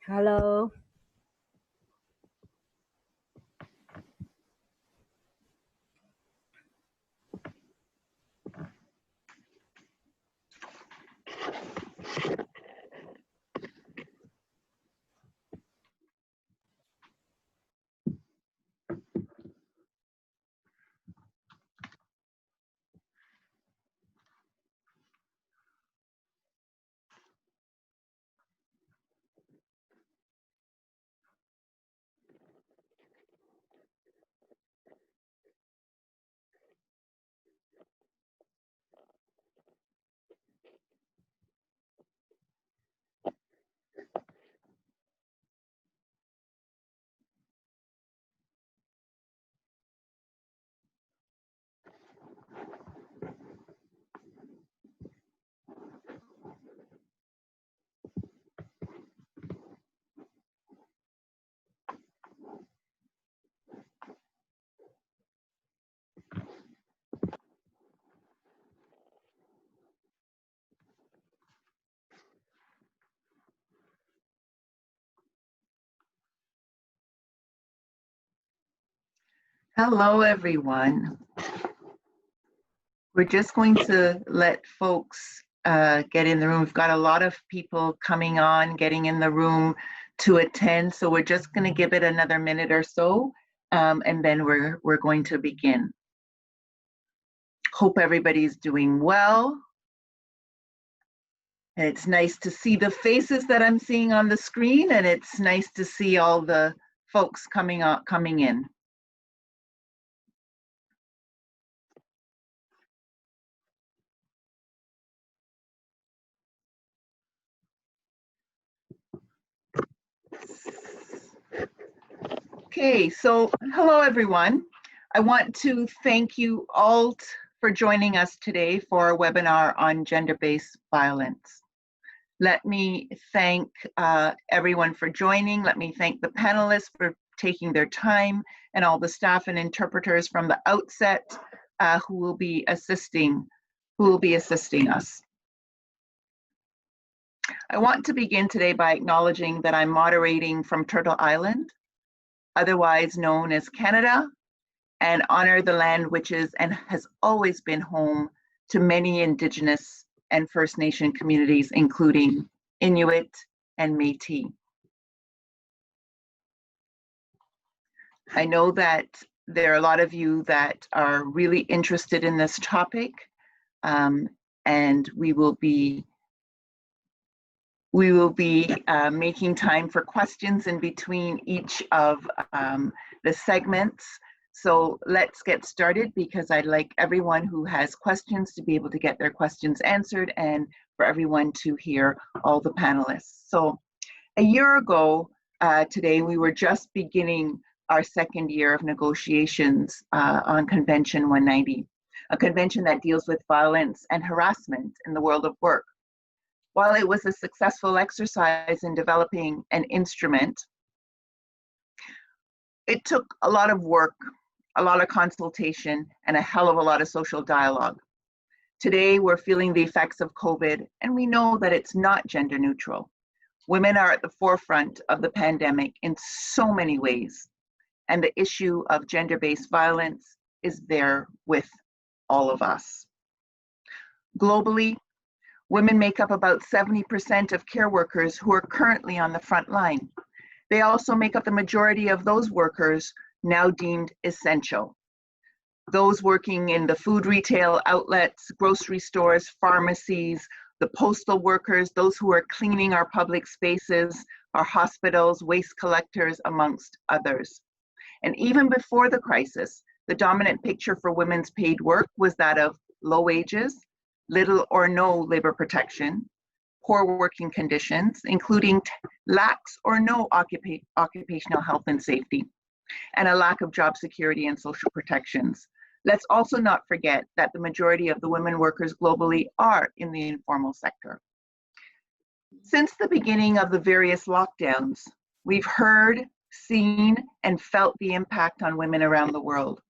Hello. Hello, everyone. We're just going to let folks get in the room. We've got a lot of people coming on, getting in the room to attend. So we're just going to give it another minute or so, and then we're going to begin. Hope everybody's doing well. And it's nice to see the faces that I'm seeing on the screen, and it's nice to see all the folks coming in. Okay, so hello everyone. I want to thank you all for joining us today for our webinar on gender-based violence. Let me thank everyone for joining. Let me thank the panelists for taking their time, and all the staff and interpreters from the outset who will be assisting us. I want to begin today by acknowledging that I'm moderating from Turtle Island, otherwise known as Canada, and honor the land which is and has always been home to many Indigenous and First Nation communities, including Inuit and Métis. I know that there are a lot of you that are really interested in this topic, and we will be making time for questions in between each of the segments. So let's get started, because I'd like everyone who has questions to be able to get their questions answered, and for everyone to hear all the panelists. So a year ago today, we were just beginning our second year of negotiations on Convention 190, a convention that deals with violence and harassment in the world of work. While it was a successful exercise in developing an instrument, it took a lot of work, a lot of consultation, and a hell of a lot of social dialogue. Today, we're feeling the effects of COVID, and we know that it's not gender neutral. Women are at the forefront of the pandemic in so many ways, and the issue of gender-based violence is there with all of us. Globally, women make up about 70% of care workers who are currently on the front line. They also make up the majority of those workers now deemed essential. Those working in the food retail outlets, grocery stores, pharmacies, the postal workers, those who are cleaning our public spaces, our hospitals, waste collectors, amongst others. And even before the crisis, the dominant picture for women's paid work was that of low wages, little or no labor protection, poor working conditions, including lax or no occupational health and safety, and a lack of job security and social protections. Let's also not forget that the majority of the women workers globally are in the informal sector. Since the beginning of the various lockdowns, we've heard, seen, and felt the impact on women around the world.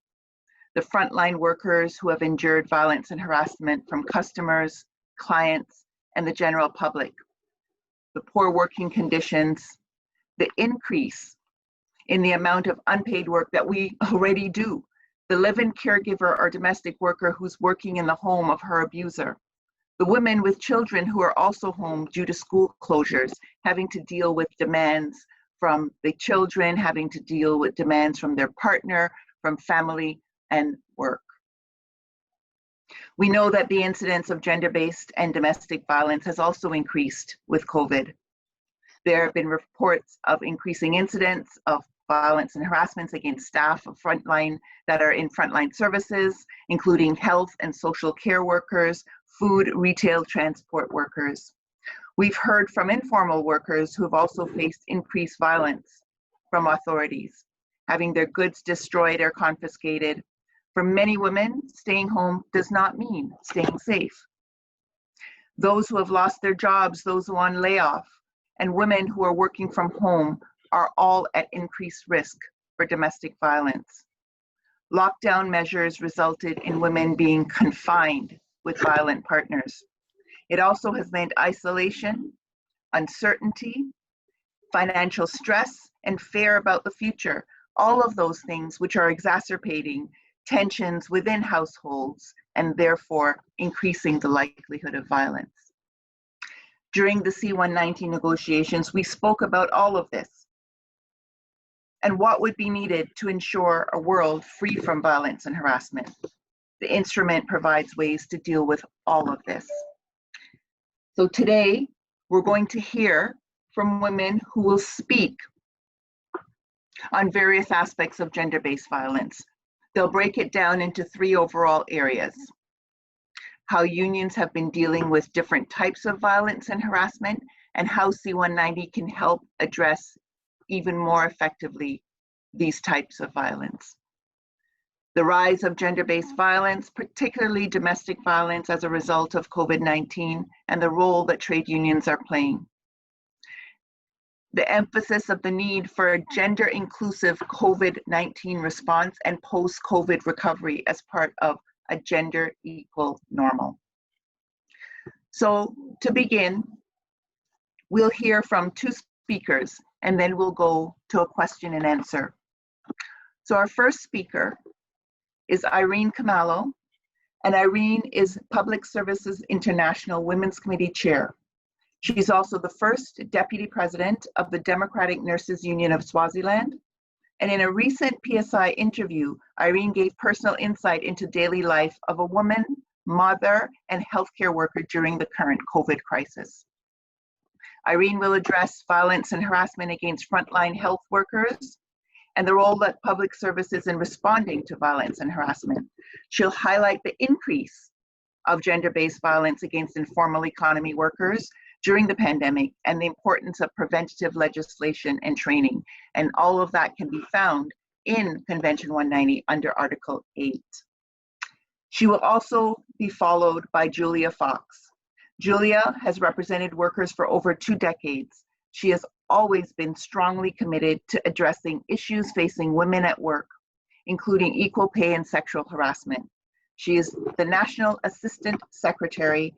The frontline workers who have endured violence and harassment from customers, clients, and the general public. The poor working conditions, the increase in the amount of unpaid work that we already do, the live-in caregiver or domestic worker who's working in the home of her abuser, the women with children who are also home due to school closures, having to deal with demands from the children, having to deal with demands from their partner, from family and work. We know that the incidence of gender-based and domestic violence has also increased with COVID. There have been reports of increasing incidents of violence and harassments against staff of frontline that are in frontline services, including health and social care workers, food, retail, transport workers. We've heard from informal workers who have also faced increased violence from authorities, having their goods destroyed or confiscated. For many women, staying home does not mean staying safe. Those who have lost their jobs, those who are on layoff, and women who are working from home are all at increased risk for domestic violence. Lockdown measures resulted in women being confined with violent partners. It also has meant isolation, uncertainty, financial stress, and fear about the future. All of those things which are exacerbating tensions within households and therefore increasing the likelihood of violence. During the C-190 negotiations, we spoke about all of this and what would be needed to ensure a world free from violence and harassment. The instrument provides ways to deal with all of this. So today, we're going to hear from women who will speak on various aspects of gender-based violence. They'll break it down into 3 overall areas: how unions have been dealing with different types of violence and harassment, and how C-190 can help address even more effectively these types of violence. The rise of gender-based violence, particularly domestic violence as a result of COVID-19, and the role that trade unions are playing. The emphasis of the need for a gender-inclusive COVID-19 response and post-COVID recovery as part of a gender-equal normal. So to begin, we'll hear from 2 speakers, and then we'll go to a question and answer. So our first speaker is Irene Khumalo, and Irene is Public Services International Women's Committee Chair. She's also the first Deputy President of the Democratic Nurses Union of Swaziland. And in a recent PSI interview, Irene gave personal insight into daily life of a woman, mother, and healthcare worker during the current COVID crisis. Irene will address violence and harassment against frontline health workers and the role that public service is in responding to violence and harassment. She'll highlight the increase of gender-based violence against informal economy workers during the pandemic and the importance of preventative legislation and training. And all of that can be found in Convention 190 under Article 8. She will also be followed by Julia Fox. Julia has represented workers for over 2 decades. She has always been strongly committed to addressing issues facing women at work, including equal pay and sexual harassment. She is the National Assistant Secretary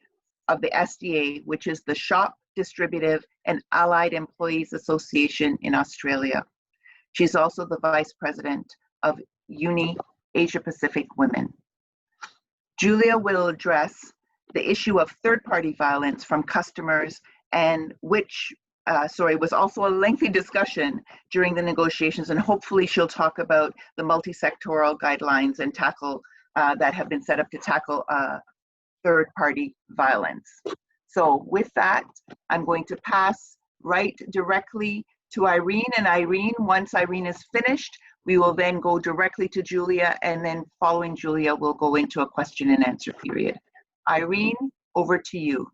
of the SDA, which is the Shop, Distributive and Allied Employees Association in Australia. She's also the Vice President of UNI Asia Pacific Women. Julia will address the issue of third-party violence from customers, and which was also a lengthy discussion during the negotiations, and hopefully she'll talk about the multi-sectoral guidelines and tackle that have been set up to tackle third-party violence. So with that, I'm going to pass right directly to Irene, and Irene, once Irene is finished, we will then go directly to Julia, and then following Julia, we'll go into a question and answer period. Irene, over to you.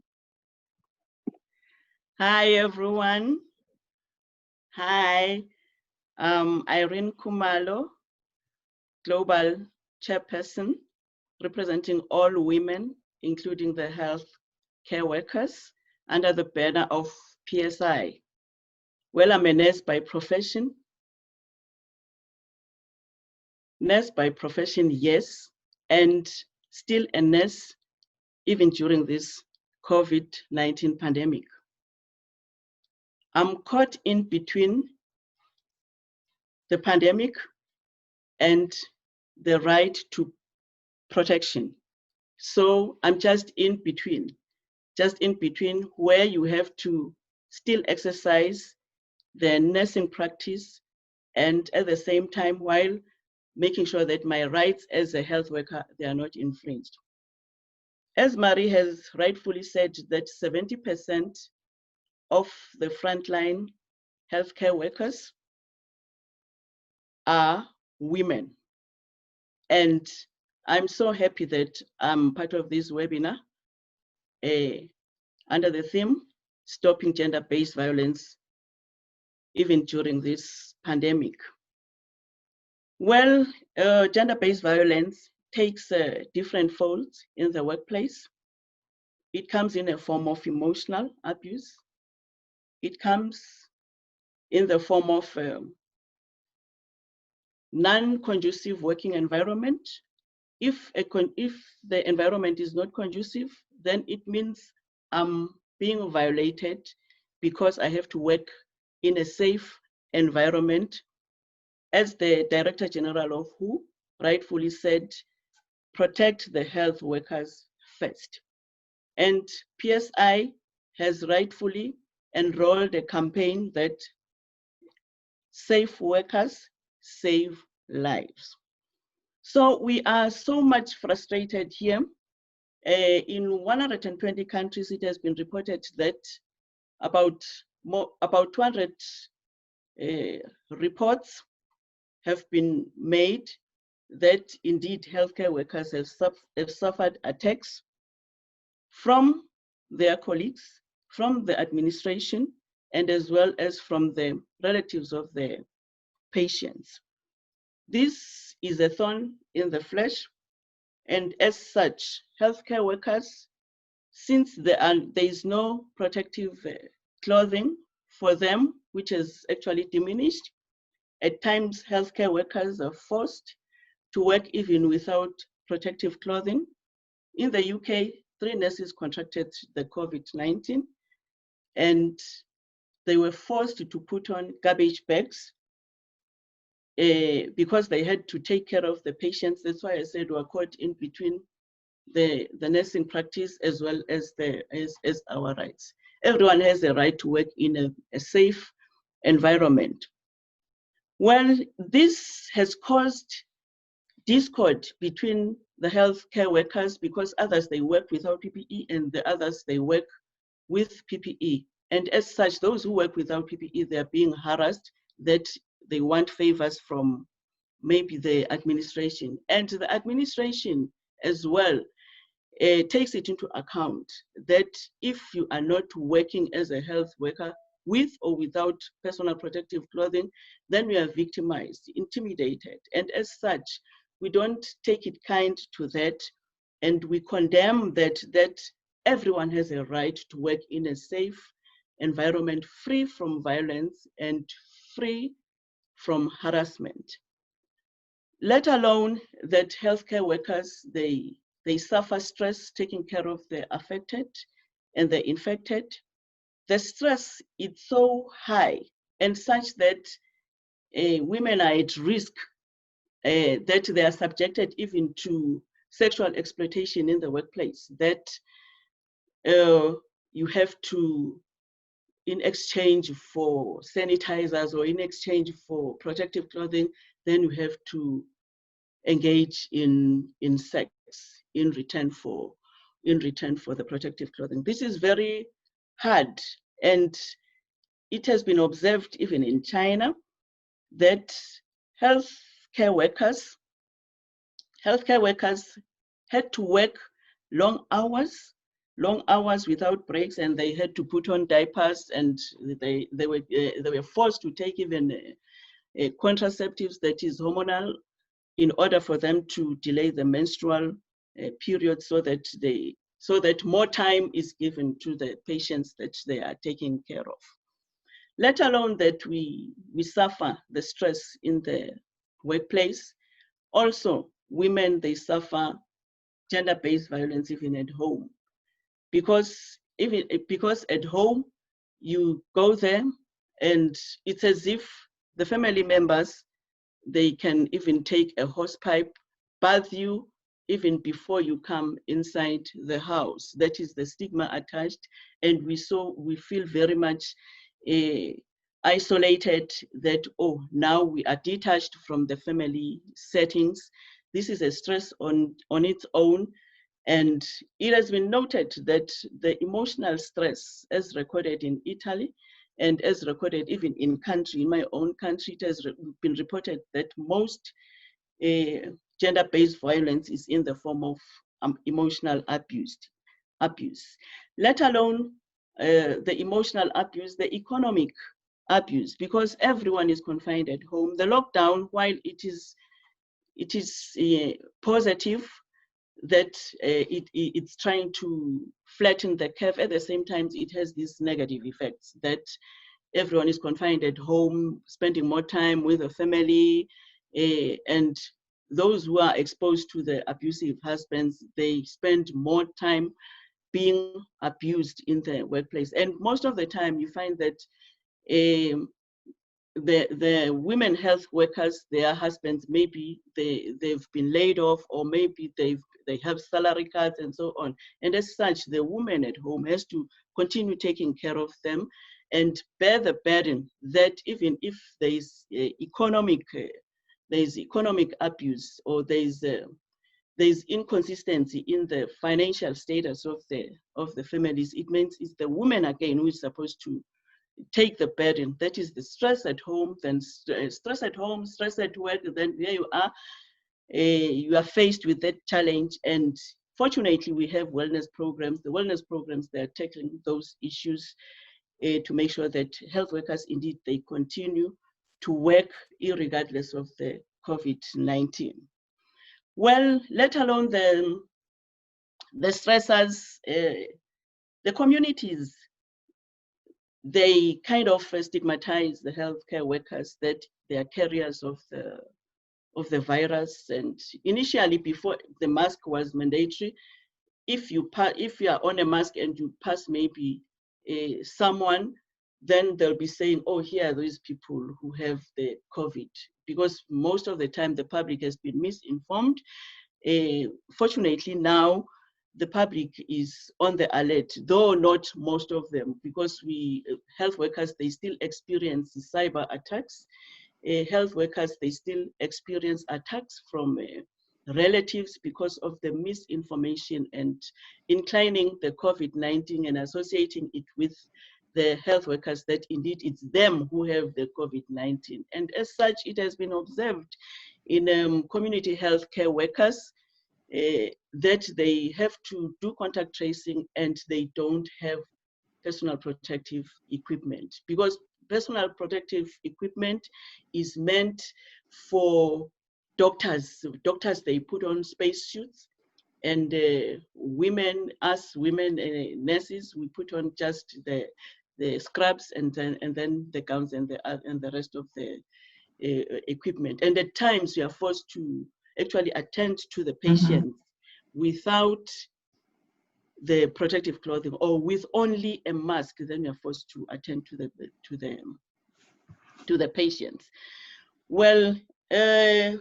Hi, everyone. Hi, Irene Khumalo, Global Chairperson, representing all women, including the health care workers, under the banner of PSI. Well, I'm a nurse by profession. Nurse by profession, yes, and still a nurse even during this COVID-19 pandemic. I'm caught in between the pandemic and the right to protection. So I'm just in between where you have to still exercise the nursing practice and at the same time while making sure that my rights as a health worker, they are not infringed. As Marie has rightfully said, that 70% of the frontline healthcare workers are women. And I'm so happy that I'm part of this webinar under the theme, Stopping Gender-Based Violence, even during this pandemic. Well, gender-based violence takes different folds in the workplace. It comes in a form of emotional abuse. It comes in the form of non-conducive working environment. If the environment is not conducive, then it means I'm being violated because I have to work in a safe environment. As the Director General of WHO rightfully said, protect the health workers first. And PSI has rightfully enrolled a campaign that safe workers save lives. So we are so much frustrated here. In 120 countries, it has been reported that about 200 reports have been made that indeed healthcare workers have suffered attacks from their colleagues, from the administration, and as well as from the relatives of the patients. This is a thorn in the flesh, and as such, healthcare workers, since there is no protective clothing for them, which is actually diminished, at times healthcare workers are forced to work even without protective clothing. In the UK, 3 nurses contracted the COVID-19 and they were forced to put on garbage bags because they had to take care of the patients. That's why I said we're caught in between the nursing practice as well as our rights. Everyone has a right to work in a safe environment. Well, this has caused discord between the healthcare workers because others, they work without PPE and the others, they work with PPE. And as such, those who work without PPE, they're being harassed that they want favors from maybe the administration. And the administration as well takes it into account that if you are not working as a health worker with or without personal protective clothing, then you are victimized, intimidated. And as such, we don't take it kind to that, and we condemn that everyone has a right to work in a safe environment, free from violence and free from harassment. Let alone that healthcare workers, they suffer stress taking care of the affected and the infected. The stress is so high and such that women are at risk, that they are subjected even to sexual exploitation in the workplace, that you have to, in exchange for sanitizers or in exchange for protective clothing, then you have to engage in sex in return for the protective clothing. This is very hard, and it has been observed even in China that healthcare workers had to work long hours without breaks, and they had to put on diapers, and they were forced to take even contraceptives, that is hormonal, in order for them to delay the menstrual period, so that more time is given to the patients that they are taking care of. Let alone that we suffer the stress in the workplace. Also, women, they suffer gender-based violence even at home, because at home you go there and it's as if the family members, they can even take a hose pipe, bath you even before you come inside the house. That is the stigma attached. And we feel very much isolated that, oh, now we are detached from the family settings. This is a stress on its own. And it has been noted that the emotional stress, as recorded in Italy and as recorded even in my own country, it has been reported that most gender-based violence is in the form of emotional abuse, let alone the emotional abuse, the economic abuse, because everyone is confined at home. The lockdown, while it is positive, that it's trying to flatten the curve, at the same time it has these negative effects that everyone is confined at home, spending more time with the family, and those who are exposed to the abusive husbands, they spend more time being abused in the workplace. And most of the time you find that the women health workers, their husbands, maybe they've been laid off, or maybe they have salary cuts and so on. And as such, the woman at home has to continue taking care of them and bear the burden that even if there's economic abuse, or there's inconsistency in the financial status of the families, it means it's the woman again who is supposed to take the burden. That is the stress at home, then stress at home, stress at work, then there you are faced with that challenge. And fortunately, we have wellness programs. The wellness programs, they're tackling those issues to make sure that health workers, indeed, they continue to work irregardless of the COVID-19. Well, let alone the stressors, the communities, they kind of stigmatize the healthcare workers that they are carriers of the virus. And initially, before the mask was mandatory, if you are on a mask and you pass maybe someone, then they'll be saying, oh, here are those people who have the COVID, because most of the time the public has been misinformed. Fortunately now, the public is on the alert, though not most of them, because health workers, they still experience cyber attacks. Health workers, they still experience attacks from relatives because of the misinformation and inclining the COVID-19 and associating it with the health workers that indeed it's them who have the COVID-19. And as such, it has been observed in community healthcare workers that they have to do contact tracing and they don't have personal protective equipment, because personal protective equipment is meant for doctors. Doctors, they put on spacesuits, and women, us women nurses, we put on just the scrubs and then the gowns and the rest of the equipment. And at times we are forced to actually attend to the patients without the protective clothing, or with only a mask. Then we are forced to attend to the patients. Well, the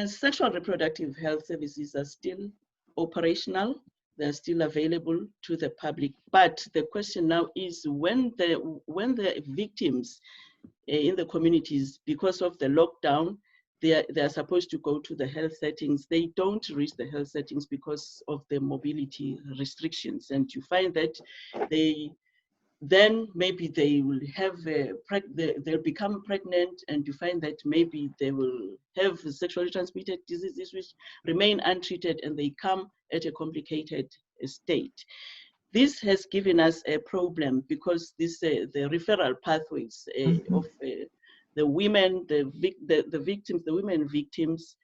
sexual reproductive health services are still operational. They're still available to the public. But the question now is, when the victims in the communities, because of the lockdown, they are supposed to go to the health settings, they don't reach the health settings because of the mobility restrictions. And you find that then maybe they will have they'll become pregnant, and you find that maybe they will have sexually transmitted diseases which remain untreated, and they come at a complicated state. This has given us a problem, because the referral pathways of the women, the victims, the women victims,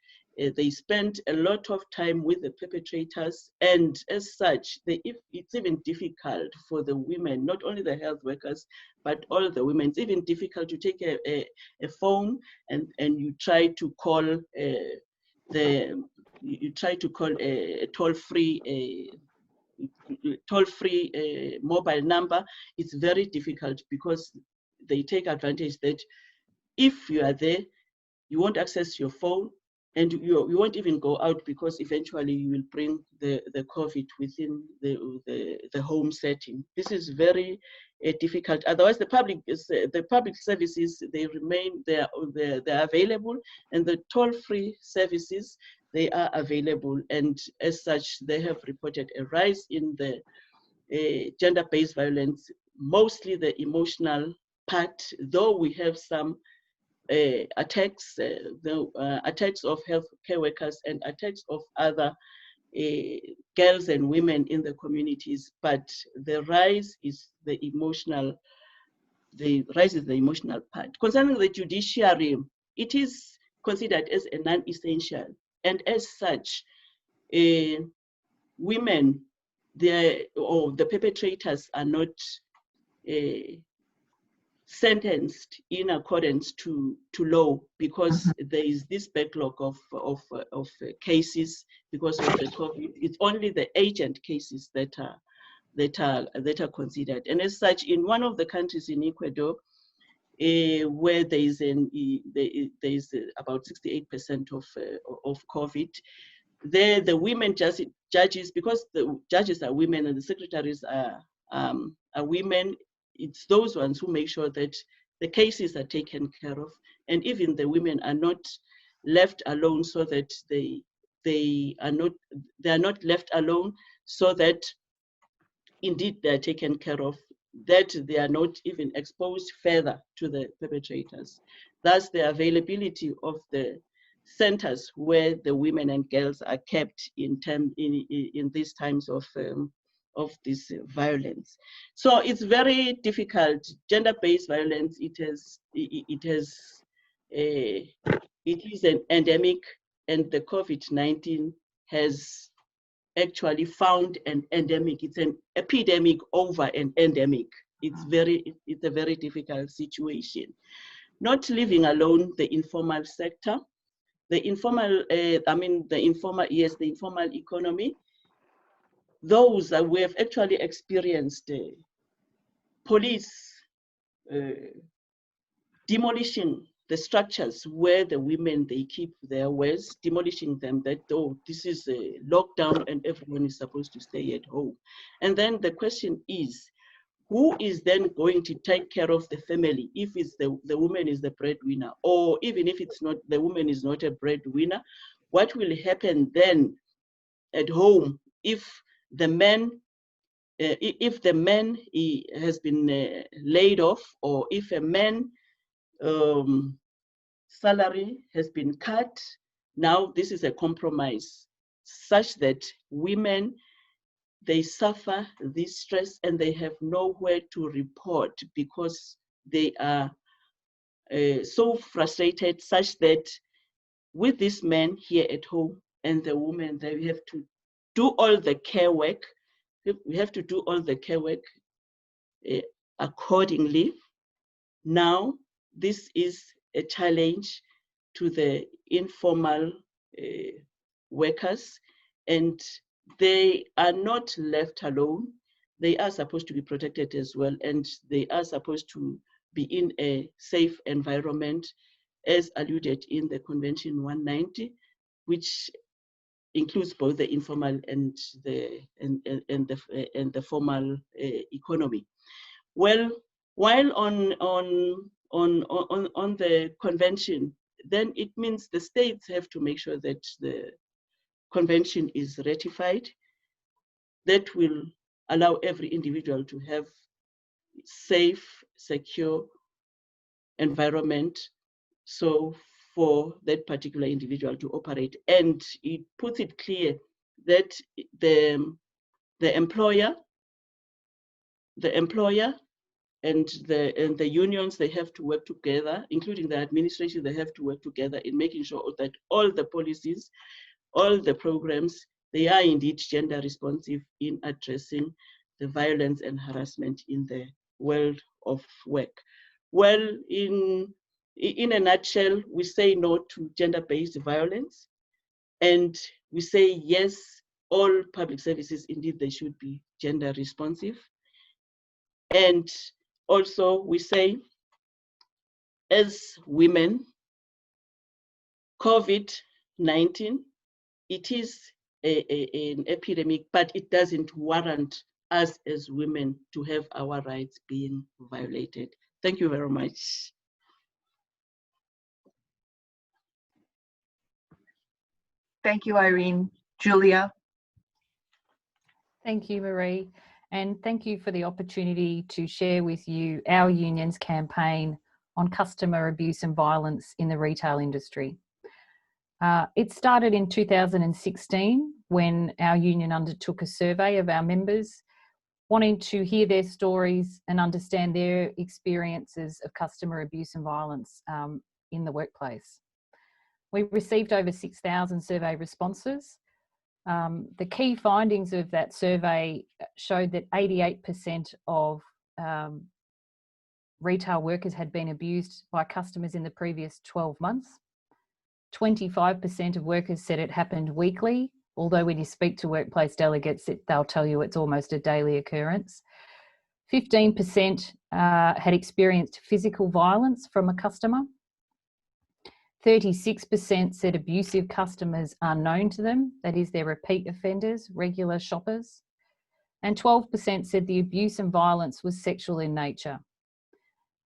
they spend a lot of time with the perpetrators, and as such, it's even difficult for the women, not only the health workers, but all the women. It's even difficult to take a phone and you try to call a toll-free mobile number. It's very difficult, because they take advantage that if you are there, you won't access your phone, and you won't even go out, because eventually you will bring the COVID within the home setting. This is very difficult. Otherwise, the public services, they remain, they're available, and the toll-free services, they are available, and as such, they have reported a rise in the gender-based violence, mostly the emotional part, though we have some attacks, attacks of healthcare workers and attacks of other girls and women in the communities. But the rise is the emotional part. Concerning the judiciary, it is considered as a non-essential, and as such, women, the perpetrators are not sentenced in accordance to law, because there is this backlog of cases because of the COVID. It's only the agent cases that are considered, and as such, in one of the countries in Ecuador, where there is about 68% of COVID, there the women judges, because the judges are women and the secretaries are women, it's those ones who make sure that the cases are taken care of, and even the women are not left alone, so that they are not left alone, so that indeed they are taken care of, that they are not even exposed further to the perpetrators. Thus, the availability of the centers where the women and girls are kept in these times of this violence. So it's very difficult. Gender-based violence, it is an endemic, and the COVID-19 has actually found an endemic. It's an epidemic over an endemic. It's a very difficult situation. Not leaving alone the informal sector. The informal economy, those that we have actually experienced police demolishing the structures where the women, they keep their wares, demolishing them, that, oh, this is a lockdown and everyone is supposed to stay at home. And then the question is, who is then going to take care of the family if it's the woman is the breadwinner? Or even if it's not, the woman is not a breadwinner, what will happen then at home if the man has been laid off, or if a man salary has been cut? Now this is a compromise such that women, they suffer this stress and they have nowhere to report, because they are so frustrated, such that with this man here at home and the woman, they have to do all the care work. We have to do all the care work accordingly. Now, this is a challenge to the informal workers, and they are not left alone. They are supposed to be protected as well, and they are supposed to be in a safe environment, as alluded in the Convention 190, which includes both the informal and the formal economy. Well, while on the convention, then it means the states have to make sure that the convention is ratified. That will allow every individual to have safe, secure environment, so for that particular individual to operate. And it puts it clear that the employer and the unions, they have to work together, including the administration, they have to work together in making sure that all the policies, all the programs, they are indeed gender responsive in addressing the violence and harassment in the world of work. Well, in a nutshell, we say no to gender-based violence, and we say yes, all public services, indeed, they should be gender responsive. And also we say, as women, COVID-19, it is an epidemic, but it doesn't warrant us as women to have our rights being violated. Thank you very much. Thank you, Irene. Julia. Thank you, Marie. And thank you for the opportunity to share with you our union's campaign on customer abuse and violence in the retail industry. It started in 2016 when our union undertook a survey of our members, wanting to hear their stories and understand their experiences of customer abuse and violence in the workplace. We received over 6,000 survey responses. The key findings of that survey showed that 88% of retail workers had been abused by customers in the previous 12 months. 25% of workers said it happened weekly, although when you speak to workplace delegates, they'll tell you it's almost a daily occurrence. 15% had experienced physical violence from a customer. 36% said abusive customers are known to them, that is, they're repeat offenders, regular shoppers. And 12% said the abuse and violence was sexual in nature.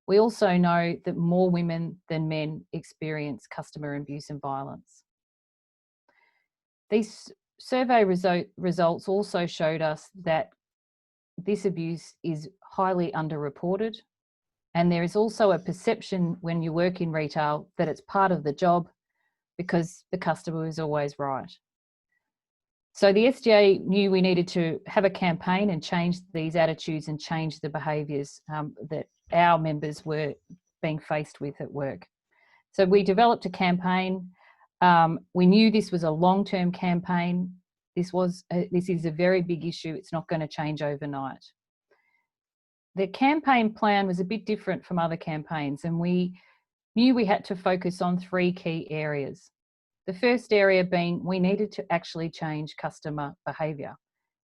We also know that more women than men experience customer abuse and violence. These survey results also showed us that this abuse is highly underreported, and there is also a perception when you work in retail that it's part of the job because the customer is always right. So the SGA knew we needed to have a campaign and change these attitudes and change the behaviours that our members were being faced with at work. So we developed a campaign. We knew this was a long-term campaign. This is a very big issue. It's not going to change overnight. The campaign plan was a bit different from other campaigns, and we knew we had to focus on 3 key areas. The first area being we needed to actually change customer behaviour.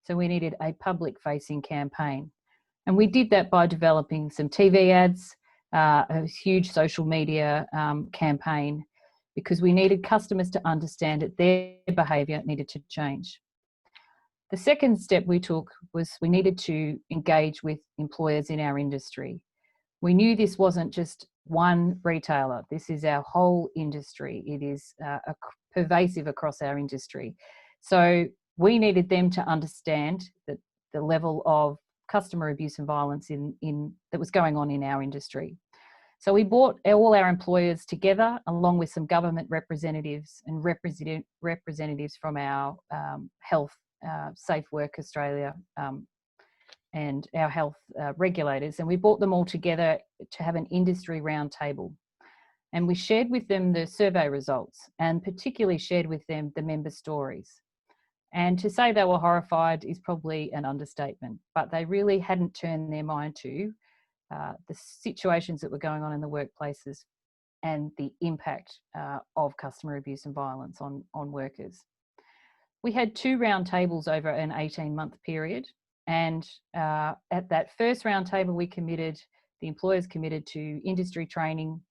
So we needed a public-facing campaign. And we did that by developing some TV ads, a huge social media campaign, because we needed customers to understand that their behaviour needed to change. The second step we took was we needed to engage with employers in our industry. We knew this wasn't just one retailer. This is our whole industry. It is pervasive across our industry. So we needed them to understand that the level of customer abuse and violence that was going on in our industry. So we brought all our employers together, along with some government representatives and representatives from our health, Safe Work Australia, and our health regulators, and we brought them all together to have an industry roundtable. And we shared with them the survey results, and particularly shared with them the member stories. And to say they were horrified is probably an understatement, but they really hadn't turned their mind to the situations that were going on in the workplaces and the impact of customer abuse and violence on workers. We had 2 roundtables over an 18-month period. And at that first roundtable, the employers committed to industry training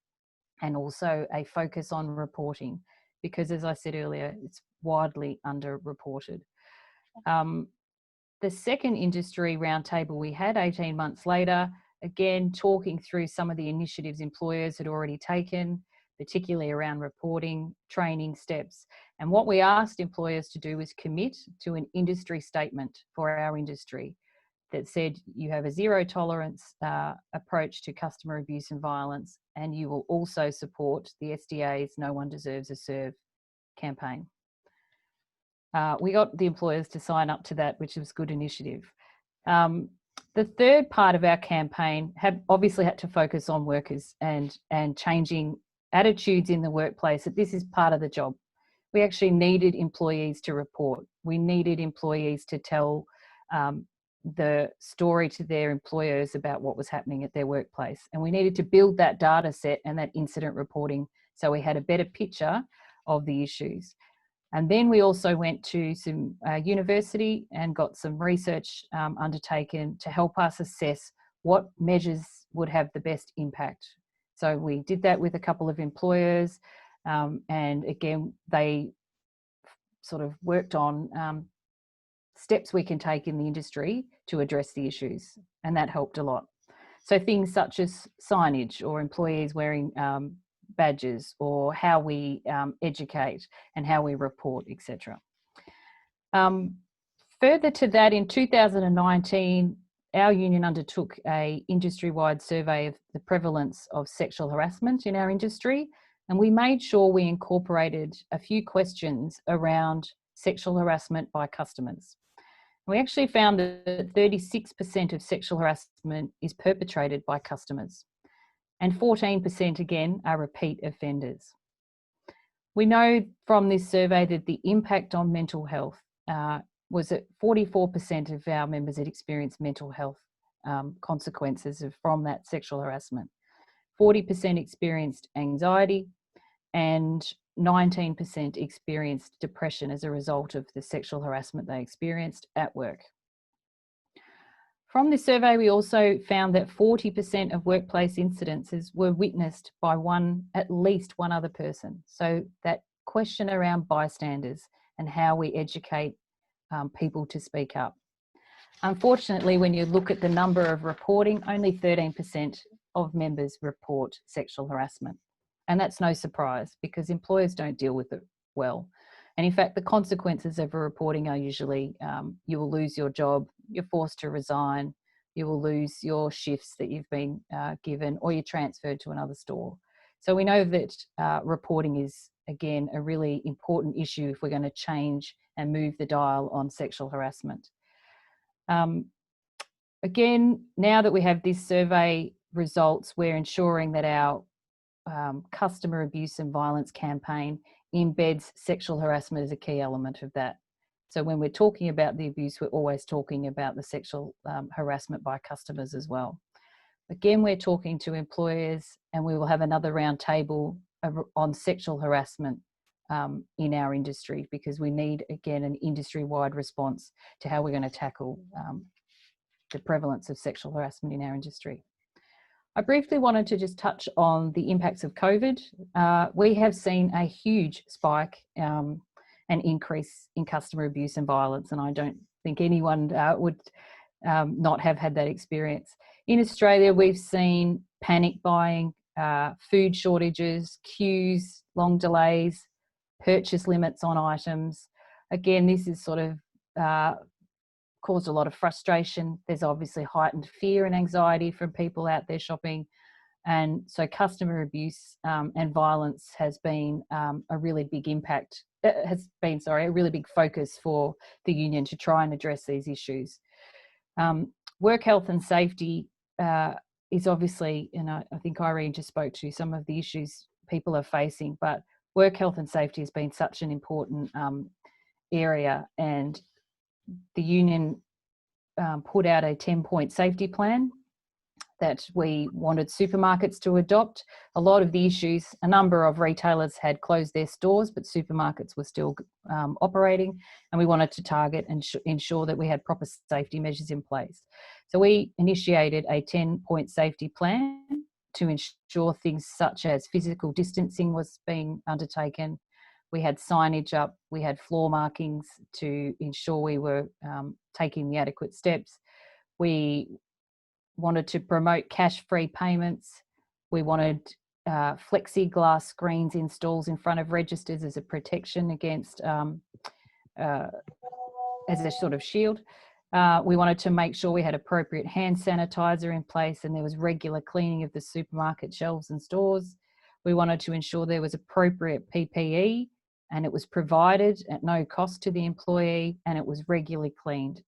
and also a focus on reporting, because as I said earlier, it's widely underreported. The second industry roundtable we had 18 months later, again, talking through some of the initiatives employers had already taken, particularly around reporting, training steps. And what we asked employers to do was commit to an industry statement for our industry that said you have a zero tolerance approach to customer abuse and violence, and you will also support the SDA's No One Deserves a Serve campaign. We got the employers to sign up to that, which was a good initiative. The third part of our campaign obviously had to focus on workers and changing attitudes in the workplace, that this is part of the job. We actually needed employees to report. We needed employees to tell the story to their employers about what was happening at their workplace. And we needed to build that data set and that incident reporting so we had a better picture of the issues. And then we also went to some university and got some research undertaken to help us assess what measures would have the best impact. So we did that with a couple of employers. And again, they sort of worked on steps we can take in the industry to address the issues, and that helped a lot. So things such as signage or employees wearing badges, or how we educate and how we report, etc. Further to that, in 2019, our union undertook a industry-wide survey of the prevalence of sexual harassment in our industry, and we made sure we incorporated a few questions around sexual harassment by customers. We actually found that 36% of sexual harassment is perpetrated by customers, and 14% again are repeat offenders. We know from this survey that the impact on mental health was that 44% of our members had experienced mental health consequences from that sexual harassment. 40% experienced anxiety, and 19% experienced depression as a result of the sexual harassment they experienced at work. From this survey, we also found that 40% of workplace incidences were witnessed by at least one other person. So that question around bystanders and how we educate people to speak up. Unfortunately, when you look at the number of reporting, only 13% of members report sexual harassment. And that's no surprise, because employers don't deal with it well. And in fact, the consequences of a reporting are usually you will lose your job, you're forced to resign, you will lose your shifts that you've been given, or you're transferred to another store. So we know that reporting is, again, a really important issue if we're going to change and move the dial on sexual harassment. Again, now that we have this survey results, we're ensuring that our customer abuse and violence campaign embeds sexual harassment as a key element of that. So when we're talking about the abuse, we're always talking about the sexual harassment by customers as well. Again, we're talking to employers, and we will have another round table on sexual harassment in our industry, because we need, again, an industry-wide response to how we're going to tackle the prevalence of sexual harassment in our industry. I briefly wanted to just touch on the impacts of COVID. We have seen a huge spike and increase in customer abuse and violence, and I don't think anyone would not have had that experience. In Australia, we've seen panic buying, food shortages, queues, long delays, purchase limits on items. Again, this is sort of caused a lot of frustration. There's obviously heightened fear and anxiety from people out there shopping. And so customer abuse and violence has been a really big a really big focus for the union to try and address these issues. Work health and safety is obviously, and I think Irene just spoke to some of the issues people are facing, but work health and safety has been such an important area, and the union put out a 10-point safety plan that we wanted supermarkets to adopt. A lot of the issues, a number of retailers had closed their stores, but supermarkets were still operating, and we wanted to target and ensure that we had proper safety measures in place. So we initiated a 10-point safety plan to ensure things such as physical distancing was being undertaken. We had signage up, we had floor markings to ensure we were taking the adequate steps. We wanted to promote cash-free payments. We wanted plexiglass screens in stalls in front of registers as a protection against, as a sort of shield. We wanted to make sure we had appropriate hand sanitizer in place, and there was regular cleaning of the supermarket shelves and stores. We wanted to ensure there was appropriate PPE, and it was provided at no cost to the employee, and it was regularly cleaned.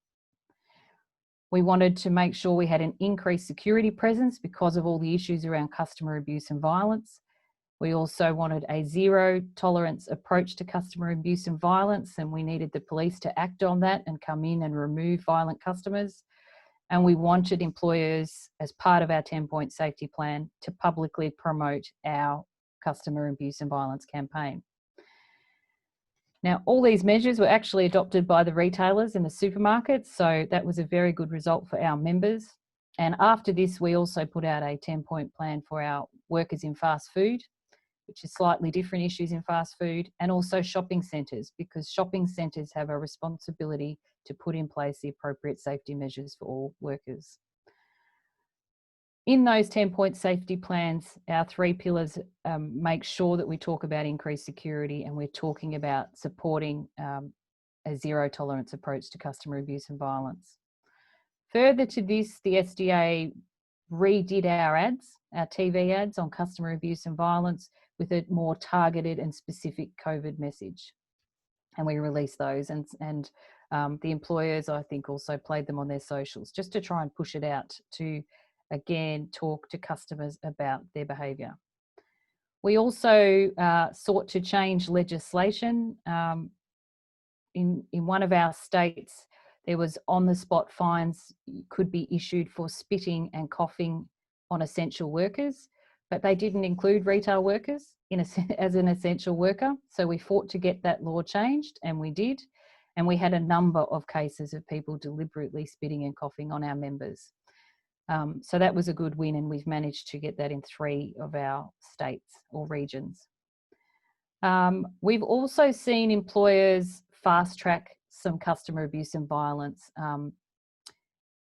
We wanted to make sure we had an increased security presence because of all the issues around customer abuse and violence. We also wanted a zero tolerance approach to customer abuse and violence, and we needed the police to act on that and come in and remove violent customers. And we wanted employers, as part of our 10-point safety plan, to publicly promote our customer abuse and violence campaign. Now, all these measures were actually adopted by the retailers and the supermarkets, so that was a very good result for our members. And after this, we also put out a 10-point plan for our workers in fast food. which is slightly different issues in fast food, and also shopping centres, because shopping centres have a responsibility to put in place the appropriate safety measures for all workers. In those 10-point safety plans, our 3 pillars make sure that we talk about increased security, and we're talking about supporting a zero tolerance approach to customer abuse and violence. Further to this, the SDA redid our ads, our TV ads on customer abuse and violence, with a more targeted and specific COVID message. And we released those, and the employers, I think, also played them on their socials, just to try and push it out to, again, talk to customers about their behaviour. We also sought to change legislation. In one of our states, there was on-the-spot fines could be issued for spitting and coughing on essential workers, but they didn't include retail workers as an essential worker. So we fought to get that law changed, and we did. And we had a number of cases of people deliberately spitting and coughing on our members. So that was a good win, and we've managed to get that in 3 of our states or regions. We've also seen employers fast track some customer abuse and violence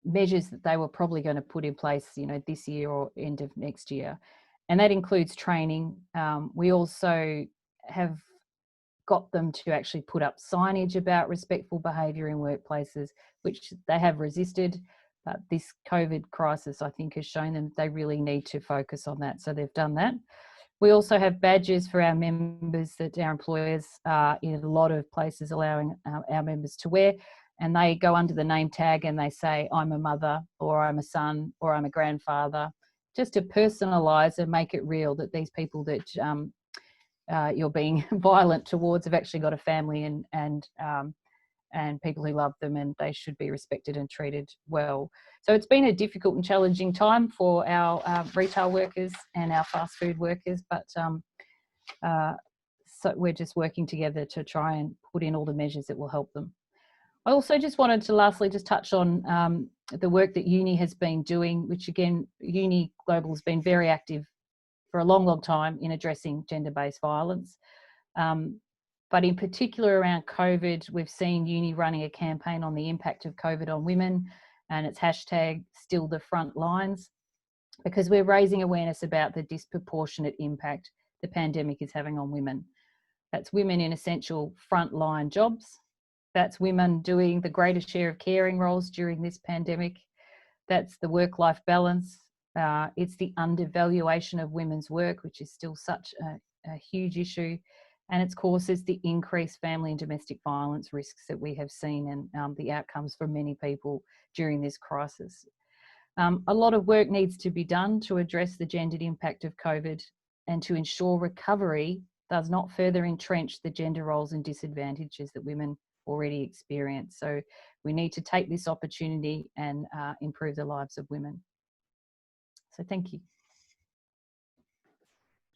measures that they were probably going to put in place, this year or end of next year. And that includes training. We also have got them to actually put up signage about respectful behaviour in workplaces, which they have resisted. But this COVID crisis, I think, has shown them they really need to focus on that. So they've done that. We also have badges for our members that our employers are in a lot of places allowing our members to wear, and they go under the name tag and they say, I'm a mother, or I'm a son, or I'm a grandfather, just to personalise and make it real that these people that you're being violent towards have actually got a family and people who love them, and they should be respected and treated well. So it's been a difficult and challenging time for our retail workers and our fast food workers, but so we're just working together to try and put in all the measures that will help them. I also just wanted to lastly just touch on the work that Uni has been doing, which again, Uni Global has been very active for a long, long time in addressing gender-based violence. But in particular around COVID, we've seen Uni running a campaign on the impact of COVID on women, and it's hashtag still the front lines, because we're raising awareness about the disproportionate impact the pandemic is having on women. That's women in essential frontline jobs. That's women doing the greatest share of caring roles during this pandemic. That's the work-life balance. It's the undervaluation of women's work, which is still such a huge issue. And of course, it's the increased family and domestic violence risks that we have seen, and the outcomes for many people during this crisis. A lot of work needs to be done to address the gendered impact of COVID and to ensure recovery does not further entrench the gender roles and disadvantages that women already experience. So we need to take this opportunity and improve the lives of women. So thank you.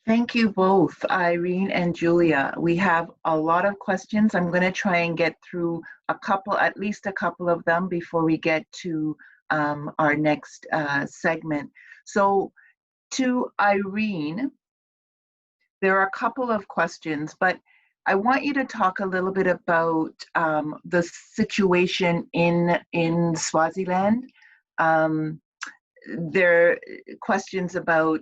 Thank you both, Irene and Julia. We have a lot of questions. I'm going to try and get through at least a couple of them before we get to our next segment. So to Irene, there are a couple of questions, but I want you to talk a little bit about the situation in Swaziland. There are questions about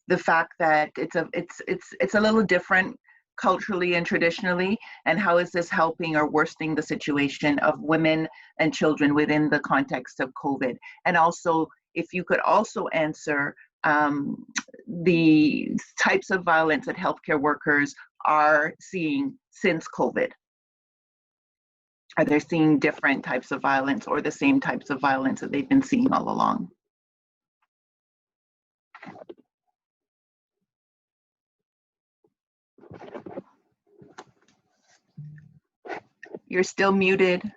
the fact that it's a little different culturally and traditionally, and how is this helping or worsening the situation of women and children within the context of COVID? And also, if you could also answer the types of violence that healthcare workers are seeing since COVID. Are they seeing different types of violence or the same types of violence that they've been seeing all along? You're still muted.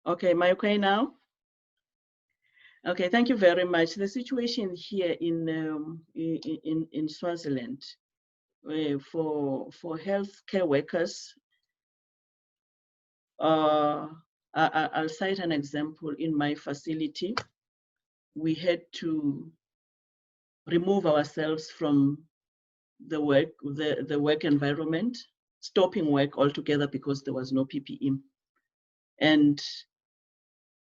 Okay, am I okay now? Okay, thank you very much. The situation here in Swaziland for healthcare workers, I'll cite an example. In my facility, we had to remove ourselves from the work environment, stopping work altogether because there was no PPE. And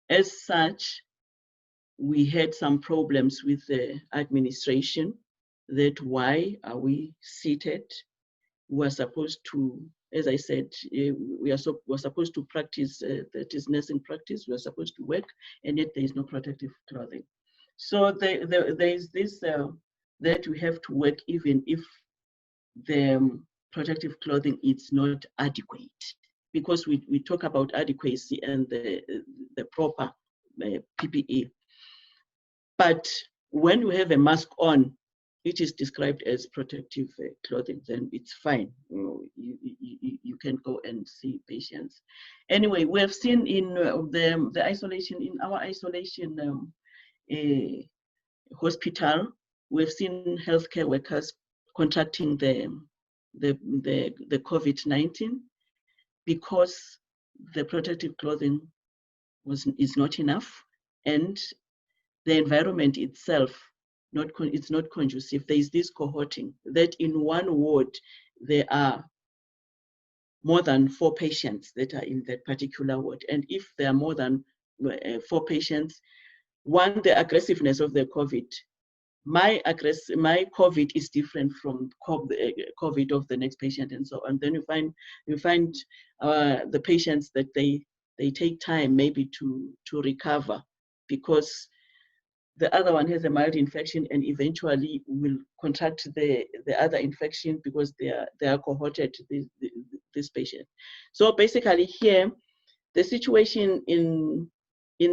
as such, we had some problems with the administration, that why are we seated? We're supposed to, as I said, we're supposed to practice, that is nursing practice, we're supposed to work, and yet there is no protective clothing. So there is this, that we have to work even if the protective clothing is not adequate, because we talk about adequacy and the proper PPE. But when you have a mask on, it is described as protective clothing, then it's fine. You can go and see patients. Anyway, we have seen in the isolation, in our isolation hospital, we've seen healthcare workers contracting the COVID-19 because the protective clothing is not enough, and the environment itself it's not conducive. There is this cohorting, that in one ward there are more than 4 patients that are in that particular ward, and if there are more than 4 patients, one, the aggressiveness of the COVID, my COVID is different from COVID of the next patient, and so on. Then you find the patients that they take time maybe to recover, because the other one has a mild infection and eventually will contract the other infection because they are cohorted this patient. So basically here, the situation in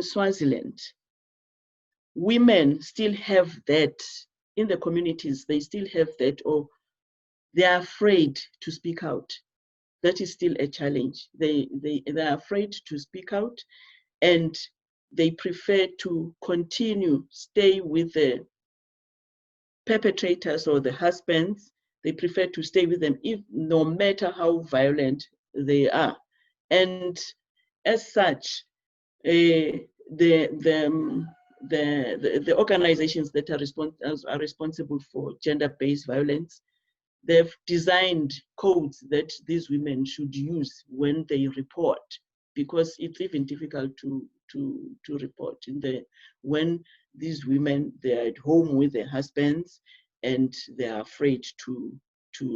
Swaziland, women still have that in the communities. They still have that, or they are afraid to speak out. That is still a challenge. They are afraid to speak out, and they prefer to stay with the perpetrators or the husbands. They prefer to stay with them, no matter how violent they are. And as such, the organizations that are responsible for gender-based violence, they've designed codes that these women should use when they report, because it's even difficult to report when these women, they're at home with their husbands and they're afraid to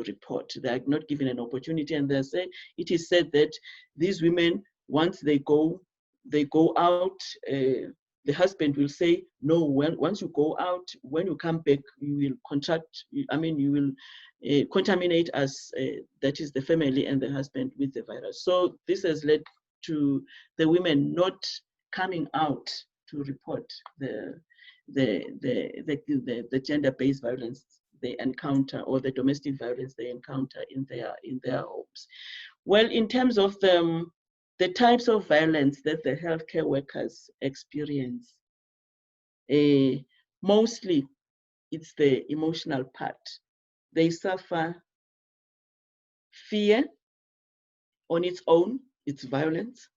report. They're not given an opportunity, and it is said that these women, once they go out, the husband will say, no, once you go out, when you come back, you will contaminate us, that is the family and the husband, with the virus. So this has led to the women not coming out to report the gender-based violence they encounter, or the domestic violence they encounter in their homes. Well, in terms of the types of violence that the healthcare workers experience, mostly it's the emotional part. They suffer fear on its own, it's violence.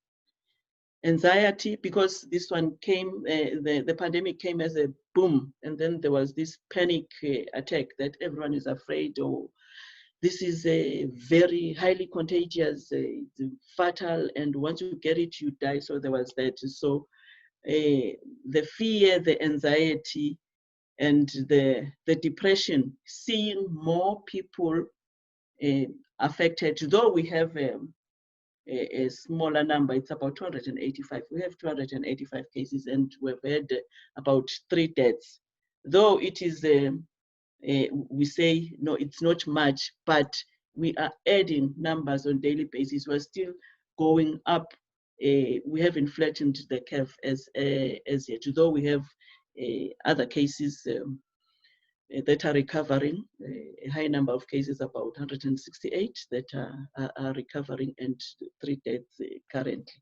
Anxiety, because this one came, the pandemic came as a boom, and then there was this panic attack that everyone is afraid, or this is a very highly contagious, fatal, and once you get it, you die. So there was that. So the fear, the anxiety, and the depression, seeing more people affected, though we have a smaller number, it's about 285. We have 285 cases, and we've had about 3 deaths. Though it is, we say, no, it's not much, but we are adding numbers on a daily basis. We're still going up. We haven't flattened the curve as yet, though we have other cases that are recovering, a high number of cases, about 168 that are recovering, and 3 deaths currently.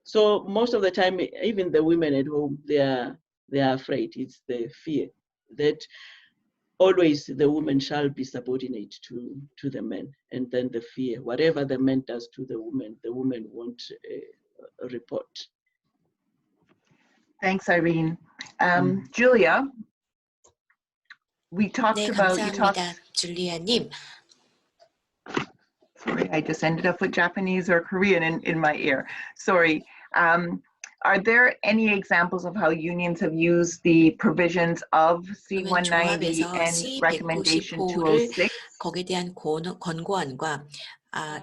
So most of the time, even the women at home, they are afraid. It's the fear that always the woman shall be subordinate to the men, and then the fear, whatever the man does to the woman won't report. Thanks, Irene. Julia, we talked 네, about, 감사합니다, 줄리아님. Sorry, I just ended up with Japanese or Korean in my ear. Sorry. Are there any examples of how unions have used the provisions of C-190 and recommendation 206 거기에 대한 권고안과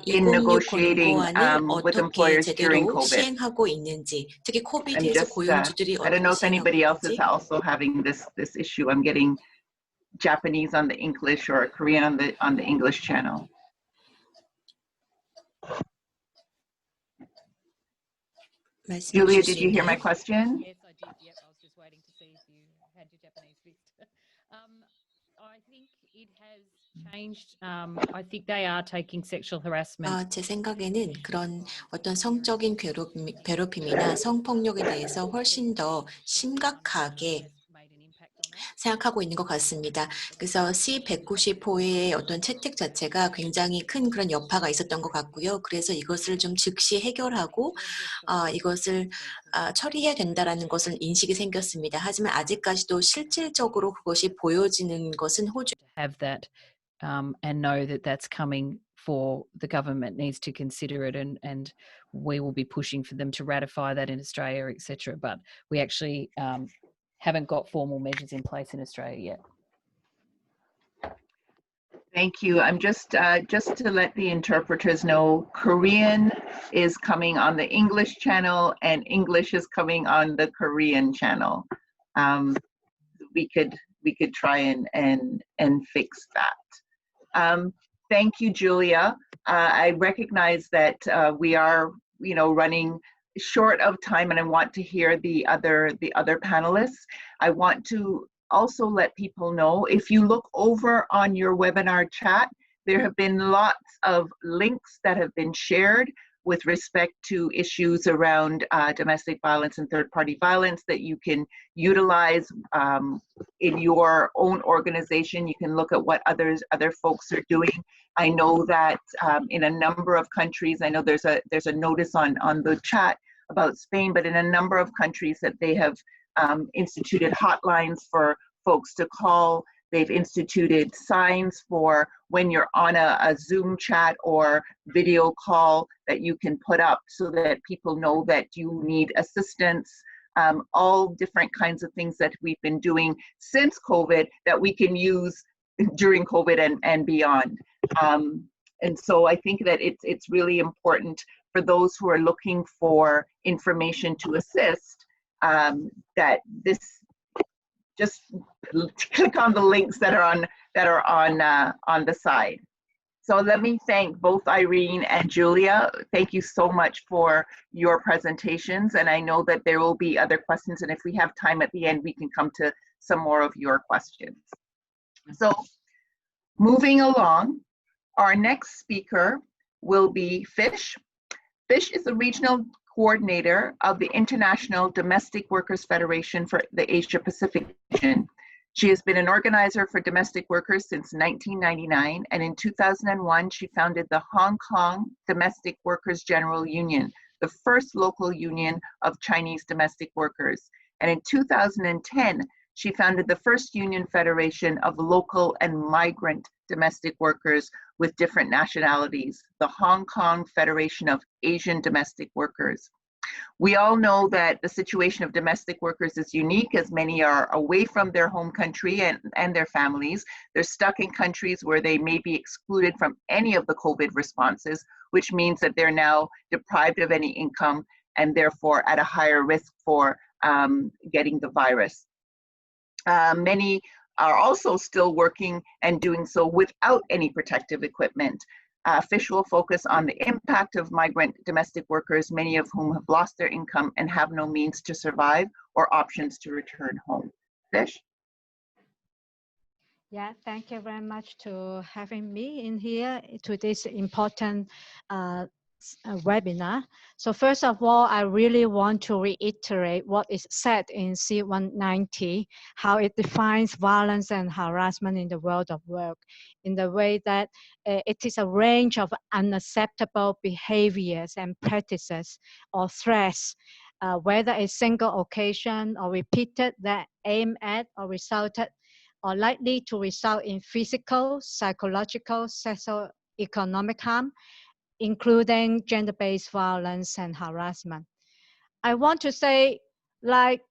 in 206 negotiating 권고안을 with 어떻게 employers during 제대로 COVID? 시행하고 있는지, 특히 I'm 코비드에서 just, 고용주들이 I don't know 어떻게 if anybody else is 시행하고 있는지. also having this issue. I'm getting Japanese on the English or Korean on the English channel. Julia, did you hear my question? Yes, I did. Yep, I was just waiting to see if you had your Japanese fixed. I think it has changed. I think they are taking sexual harassment. 제 생각에는 그런 어떤 성적인 괴롭힘이나 성폭력에 대해서 훨씬 더 심각하게 생각하고 있는 것 같습니다. 그래서 C-190호의 어떤 채택 자체가 굉장히 큰 그런 여파가 있었던 것 같고요. 그래서 이것을 좀 즉시 해결하고 이것을 처리해야 된다라는 것을 인식이 생겼습니다. 하지만 아직까지도 실질적으로 그것이 보여지는 것은 호주. Have that and know that that's coming for the government needs to consider it, and we will be pushing for them to ratify that in Australia, etc. But we actually haven't got formal measures in place in Australia yet. Thank you. I'm just to let the interpreters know, Korean is coming on the English channel and English is coming on the Korean channel. We could try and fix that. Thank you, Julia. I recognize that we are, running short of time, and I want to hear the other panelists. I want to also let people know, if you look over on your webinar chat, there have been lots of links that have been shared with respect to issues around domestic violence and third-party violence that you can utilize in your own organization. You can look at what other folks are doing. I know that in a number of countries, I know there's a notice on the chat about Spain, but in a number of countries that they have instituted hotlines for folks to call. They've instituted signs for when you're on a Zoom chat or video call that you can put up so that people know that you need assistance. All different kinds of things that we've been doing since COVID that we can use during COVID and beyond. And so I think that it's really important for those who are looking for information to assist, that this, just click on the links that are on the side. So let me thank both Irene and Julia. Thank you so much for your presentations, and I know that there will be other questions, and if we have time at the end, we can come to some more of your questions. So moving along, our next speaker will be Fish. Fish is the regional coordinator of the International Domestic Workers Federation for the Asia Pacific region. She has been an organizer for domestic workers since 1999, and in 2001, she founded the Hong Kong Domestic Workers General Union, the first local union of Chinese domestic workers. And in 2010, she founded the first union federation of local and migrant domestic workers with different nationalities, the Hong Kong Federation of Asian Domestic Workers. We all know that the situation of domestic workers is unique, as many are away from their home country and their families. They're stuck in countries where they may be excluded from any of the COVID responses, which means that they're now deprived of any income and therefore at a higher risk for getting the virus. Many are also still working and doing so without any protective equipment. Fish will focus on the impact of migrant domestic workers, many of whom have lost their income and have no means to survive or options to return home. Fish? Yeah, thank you very much for having me in here to this important webinar. So first of all, I really want to reiterate what is said in C190, how it defines violence and harassment in the world of work, in the way that it is a range of unacceptable behaviors and practices or threats, whether a single occasion or repeated, that aim at or resulted or likely to result in physical, psychological, sexual, economic harm, including gender-based violence and harassment. I want to say, like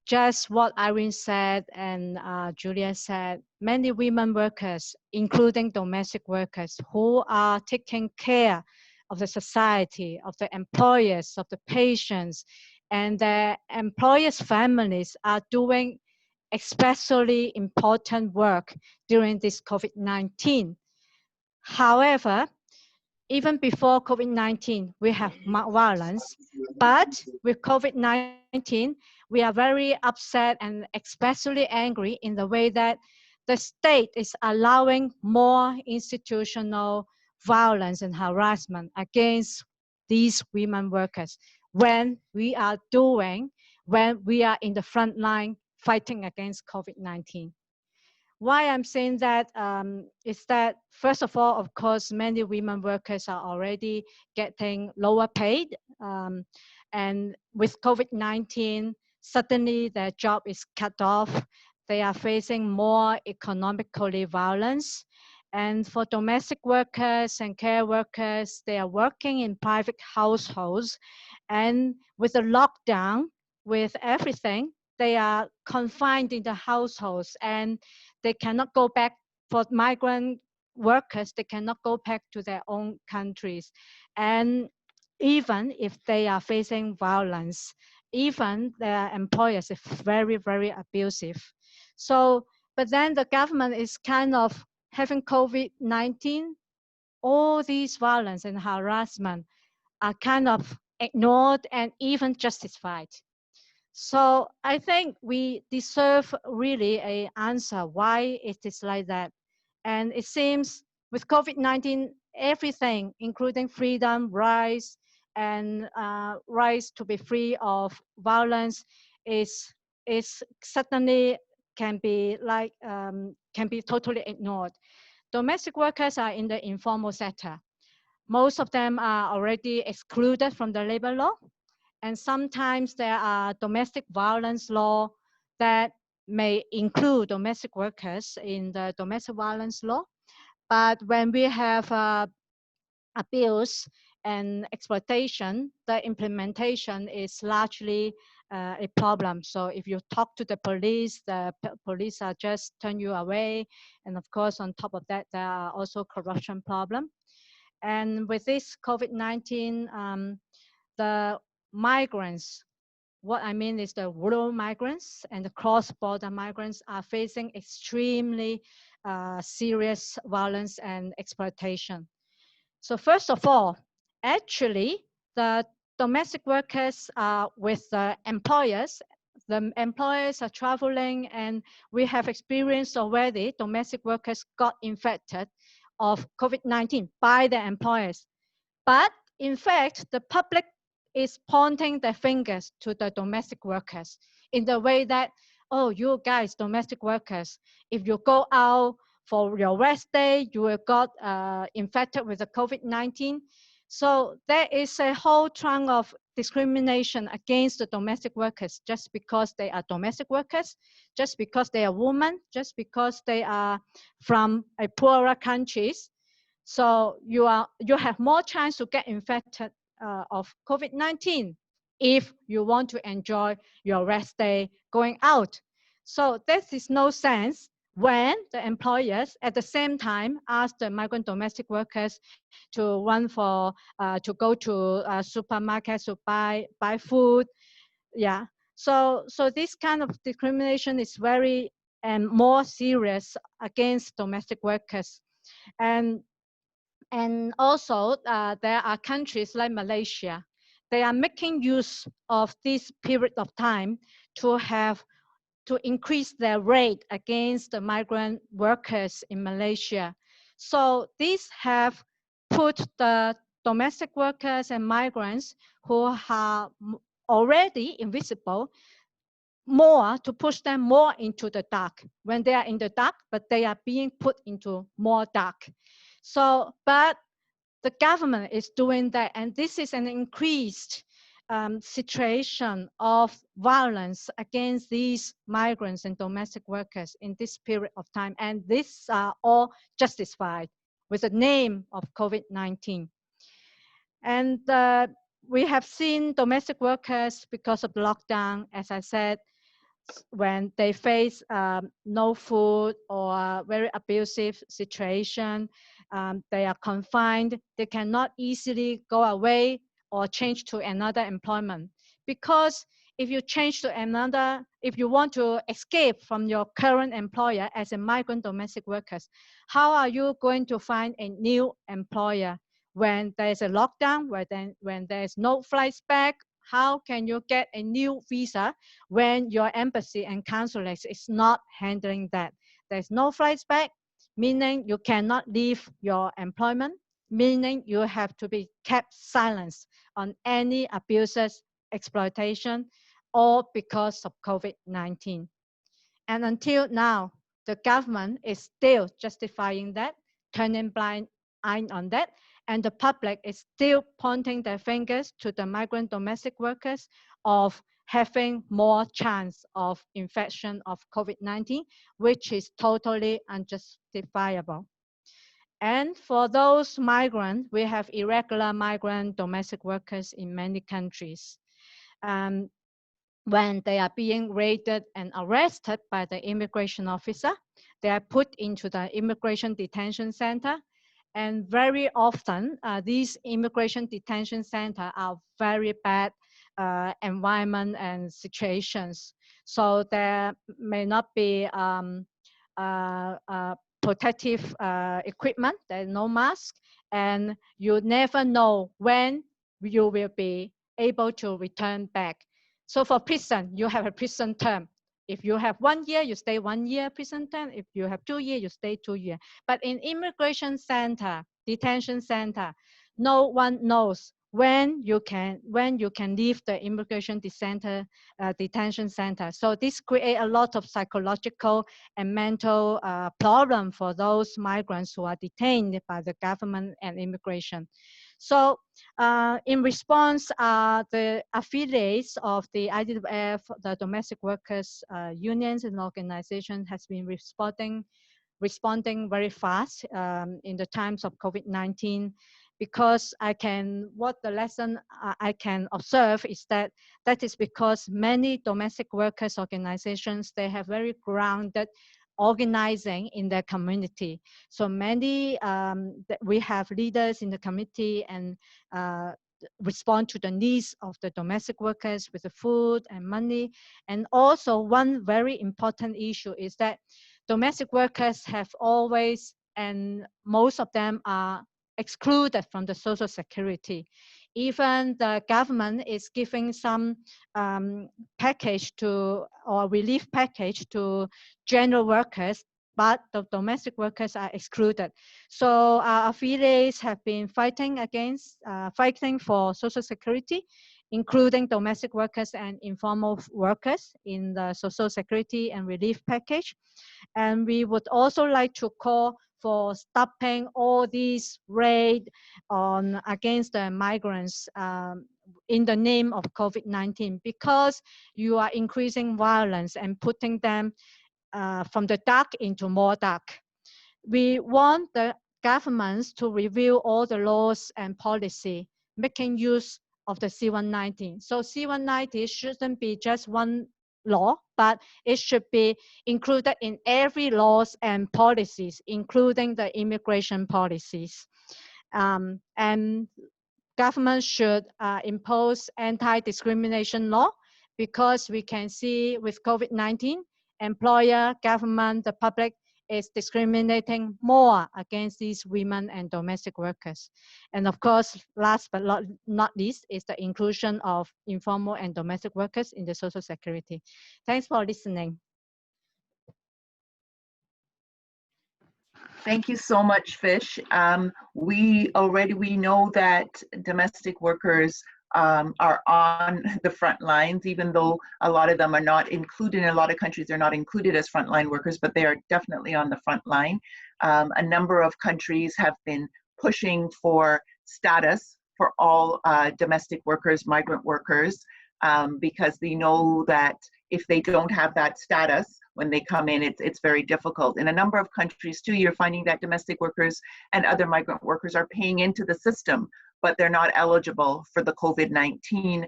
just what Irene said and Julia said, many women workers, including domestic workers, who are taking care of the society, of the employers, of the patients, and the employers' families are doing especially important work during this COVID-19. However, even before COVID-19, we have violence, but with COVID-19, we are very upset and especially angry in the way that the state is allowing more institutional violence and harassment against these women workers when we are in the front line fighting against COVID-19. Why I'm saying that is that, first of all, of course, many women workers are already getting lower paid. And with COVID-19, suddenly their job is cut off. They are facing more economically violence. And for domestic workers and care workers, they are working in private households. And with the lockdown, with everything, they are confined in the households and they cannot go back. For migrant workers, they cannot go back to their own countries. And even if they are facing violence, even their employers is very, very abusive. So, but then the government is kind of having COVID-19, all these violence and harassment are kind of ignored and even justified. So I think we deserve really an answer why it is like that. And it seems with COVID-19, everything, including freedom, rights, and rights to be free of violence is suddenly can be totally ignored. Domestic workers are in the informal sector. Most of them are already excluded from the labor law. And sometimes there are domestic violence law that may include domestic workers in the domestic violence law. But when we have abuse and exploitation, the implementation is largely a problem. So if you talk to the police are just turn you away. And of course, on top of that, there are also corruption problems. And with this COVID-19, the migrants, what I mean is the rural migrants and the cross-border migrants are facing extremely serious violence and exploitation. So first of all, actually, the domestic workers are with the employers. The employers are traveling, and we have experienced already domestic workers got infected of COVID-19 by their employers. But in fact, the public is pointing their fingers to the domestic workers in the way that, oh, you guys, domestic workers, if you go out for your rest day, you will got infected with the COVID-19. So there is a whole trunk of discrimination against the domestic workers just because they are domestic workers, just because they are women, just because they are from a poorer countries. So you have more chance to get infected of COVID-19 if you want to enjoy your rest day going out. So this is no sense when the employers at the same time ask the migrant domestic workers to run for, to go to supermarkets to buy food. Yeah. So this kind of discrimination is very and more serious against domestic workers. And also, there are countries like Malaysia. They are making use of this period of time to increase their rate against the migrant workers in Malaysia. So these have put the domestic workers and migrants who are already invisible, more to push them more into the dark. When they are in the dark, but they are being put into more dark. So, but the government is doing that, and this is an increased situation of violence against these migrants and domestic workers in this period of time. And these are all justified with the name of COVID-19. And we have seen domestic workers, because of the lockdown, as I said, when they face no food or very abusive situation, they are confined, they cannot easily go away or change to another employment. Because if you change to another, if you want to escape from your current employer as a migrant domestic workers, how are you going to find a new employer when there's a lockdown, when there's no flights back? How can you get a new visa when your embassy and consulate is not handling that? There's no flights back, meaning you cannot leave your employment, meaning you have to be kept silent on any abuses, exploitation, all because of COVID-19. And until now, the government is still justifying that, turning blind eye on that, and the public is still pointing their fingers to the migrant domestic workers of having more chance of infection of COVID-19, which is totally unjustifiable. And for those migrants, we have irregular migrant domestic workers in many countries. When they are being raided and arrested by the immigration officer, they are put into the immigration detention center. And very often, these immigration detention centers are very bad environment and situations. So there may not be protective equipment, there's no mask, and you never know when you will be able to return back. So for prison, you have a prison term. If you have 1 year, you stay 1 year prison term. If you have 2 years, you stay 2 years. But in immigration center, detention center, no one knows when you can leave the immigration detention center. So this creates a lot of psychological and mental problem for those migrants who are detained by the government and immigration. So in response, the affiliates of the IWF, the domestic workers unions and organizations has been responding very fast in the times of COVID-19, because what the lesson I can observe is that is because many domestic workers organizations, they have very grounded organizing in their community. So many, we have leaders in the committee and respond to the needs of the domestic workers with the food and money. And also one very important issue is that domestic workers have always, and most of them are excluded from the social security. Even the government is giving some package or relief package to general workers, but the domestic workers are excluded. So our affiliates have been fighting for social security, including domestic workers and informal workers in the social security and relief package. And we would also like to call for stopping all these raids against the migrants in the name of COVID-19, because you are increasing violence and putting them from the dark into more dark. We want the governments to review all the laws and policy, making use of the C-190. So C-190 shouldn't be just one law, but it should be included in every laws and policies, including the immigration policies. And government should impose anti-discrimination law, because we can see with COVID-19, employer, government, the public is discriminating more against these women and domestic workers. And of course, last but not least, is the inclusion of informal and domestic workers in the social security. Thanks for listening. Thank you so much, Fish. We know that domestic workers are on the front lines, even though a lot of them are not included. In a lot of countries, they're not included as frontline workers, but they are definitely on the front line. A number of countries have been pushing for status for all domestic workers, migrant workers, because they know that if they don't have that status when they come in, it's very difficult. In a number of countries too, you're finding that domestic workers and other migrant workers are paying into the system, but they're not eligible for the COVID-19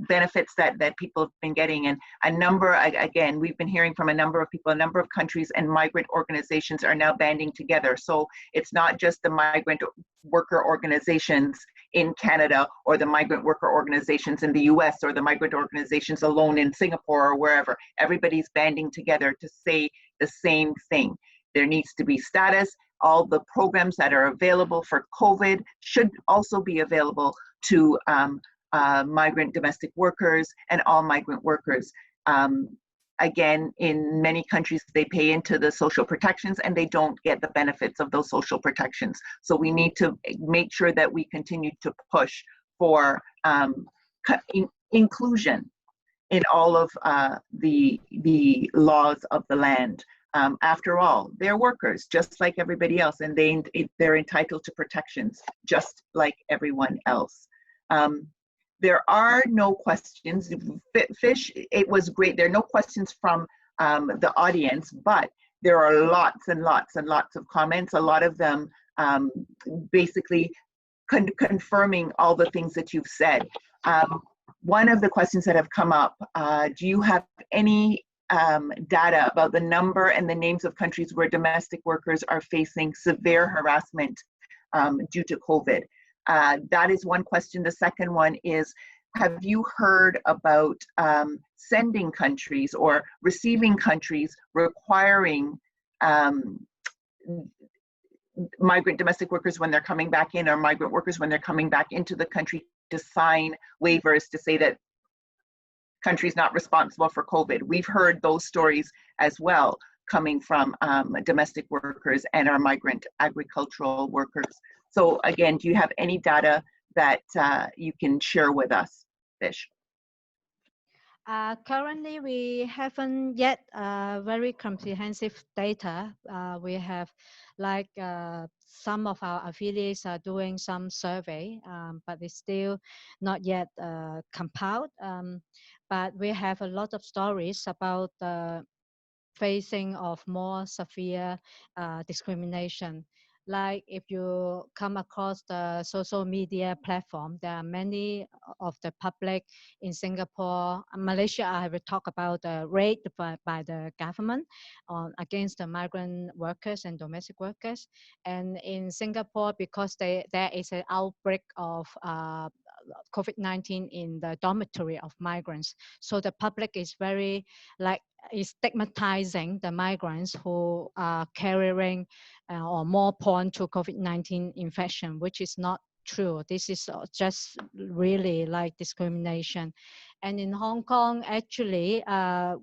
benefits that people have been getting. And a number, again, we've been hearing from a number of people, a number of countries and migrant organizations are now banding together. So it's not just the migrant worker organizations in Canada or the migrant worker organizations in the US or the migrant organizations alone in Singapore or wherever. Everybody's banding together to say the same thing. There needs to be status. All the programs that are available for COVID should also be available to migrant domestic workers and all migrant workers. Again, in many countries, they pay into the social protections and they don't get the benefits of those social protections. So we need to make sure that we continue to push for inclusion in all of the laws of the land. After all, they're workers just like everybody else, and they're entitled to protections just like everyone else. There are no questions. Fish, it was great. There are no questions from the audience, but there are lots and lots and lots of comments, a lot of them basically confirming all the things that you've said. One of the questions that have come up, do you have any data about the number and the names of countries where domestic workers are facing severe harassment due to COVID? That is one question. The second one is, have you heard about sending countries or receiving countries requiring migrant domestic workers when they're coming back in, or migrant workers when they're coming back into the country, to sign waivers to say that country's not responsible for COVID? We've heard those stories as well, coming from domestic workers and our migrant agricultural workers. So again, do you have any data that you can share with us, Fish? Currently, we haven't yet very comprehensive data. We have some of our affiliates are doing some survey, but it's still not yet compiled. But we have a lot of stories about the facing of more severe discrimination. Like if you come across the social media platform, there are many of the public in Singapore, Malaysia. I will talk about the raid by the government against the migrant workers and domestic workers. And in Singapore, because there is an outbreak of COVID-19 in the dormitory of migrants, so the public is very is stigmatizing the migrants who are carrying or more prone to COVID-19 infection, which is not true. This is just really like discrimination. And in Hong Kong, actually,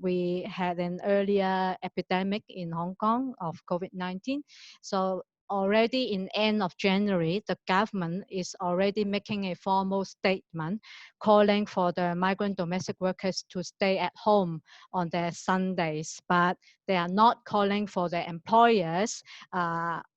we had an earlier epidemic in Hong Kong of COVID-19. So already in end of January, the government is already making a formal statement calling for the migrant domestic workers to stay at home on their Sundays, but they are not calling for the employers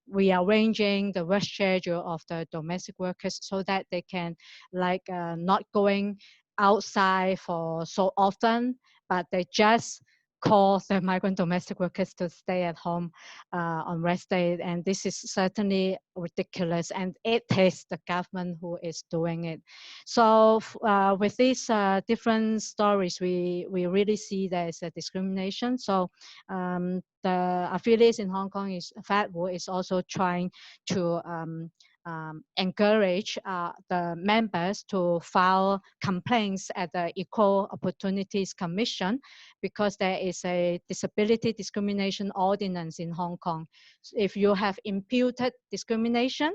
rearranging the work schedule of the domestic workers so that they can not going outside for so often, but they just call the migrant domestic workers to stay at home on rest day. And this is certainly ridiculous, and it is the government who is doing it. So with these different stories, we really see there is a discrimination. So the affiliates in Hong Kong is also trying to encourage the members to file complaints at the Equal Opportunities Commission, because there is a disability discrimination ordinance in Hong Kong. If you have imputed discrimination